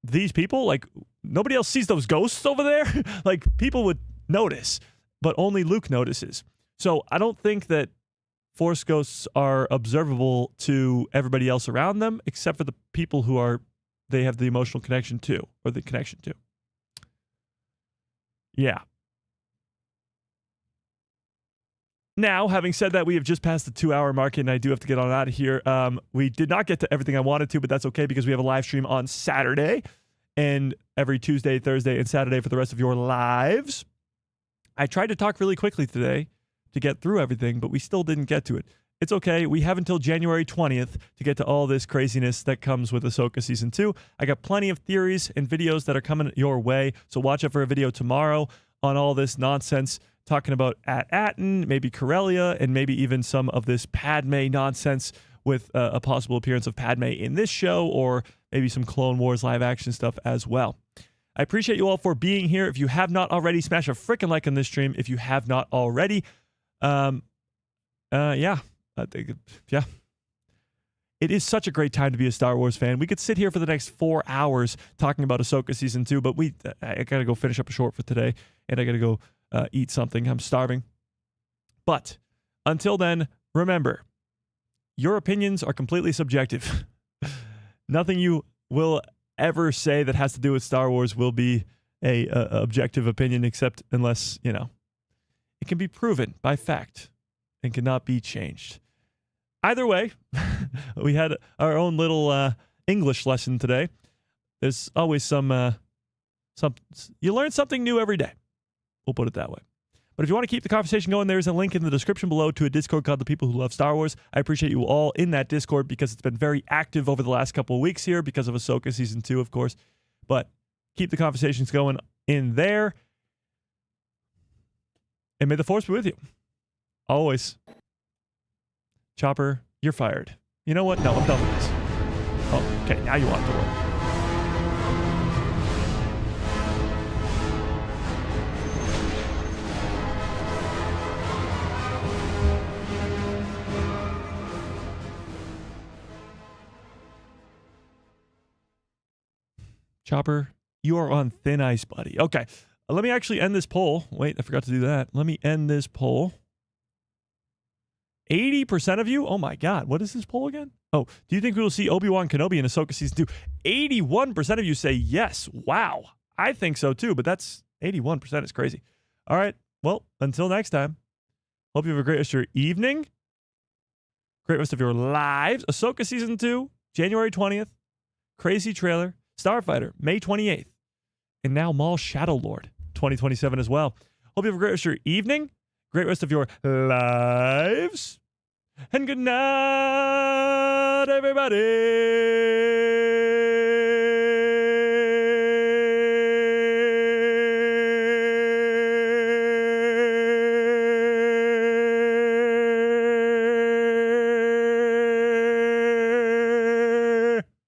these people? Like, nobody else sees those ghosts over there? Like, people would notice, but only Luke notices. So I don't think that Force ghosts are observable to everybody else around them, except for the people who they have the emotional connection to, or the connection to. Yeah. Now, having said that, we have just passed the 2-hour mark, and I do have to get on out of here. We did not get to everything I wanted to, but that's okay because we have a live stream on Saturday, and every Tuesday, Thursday, and Saturday for the rest of your lives. I tried to talk really quickly today to get through everything, but we still didn't get to it. It's okay. We have until January 20th to get to all this craziness that comes with Ahsoka Season 2. I got plenty of theories and videos that are coming your way, so watch out for a video tomorrow on all this nonsense, talking about At-Atten, maybe Corellia, and maybe even some of this Padme nonsense with a possible appearance of Padme in this show, or maybe some Clone Wars live-action stuff as well. I appreciate you all for being here. If you have not already, smash a frickin' like on this stream if you have not already. Yeah. I think, yeah. it is such a great time to be a Star Wars fan. We could sit here for the next 4 hours talking about Ahsoka Season 2, but I got to go finish up a short for today, and I got to go eat something. I'm starving. But until then, remember, your opinions are completely subjective. Nothing you will ever say that has to do with Star Wars will be a objective opinion, except unless, it can be proven by fact and cannot be changed. Either way, we had our own little English lesson today. There's always some you learn something new every day. We'll put it that way. But if you want to keep the conversation going, there's a link in the description below to a Discord called The People Who Love Star Wars. I appreciate you all in that Discord because it's been very active over the last couple of weeks here because of Ahsoka Season 2, of course. But keep the conversations going in there. And may the Force be with you. Always. Chopper, you're fired. You know what? No, I'm done with this. Oh, okay, now you want to work. Chopper, you are on thin ice, buddy. Okay, let me actually end this poll. Wait, I forgot to do that. Let me end this poll. 80% of you? Oh my God, what is this poll again? Oh, do you think we will see Obi-Wan Kenobi in Ahsoka Season 2? 81% of you say yes. Wow. I think so too, but that's 81% is crazy. All right, well, until next time, hope you have a great rest of your evening, great rest of your lives. Ahsoka Season 2, January 20th. Crazy trailer. Starfighter, May 28th. And now Maul Shadow Lord, 2027 as well. Hope you have a great rest of your evening, great rest of your lives, and good night, everybody.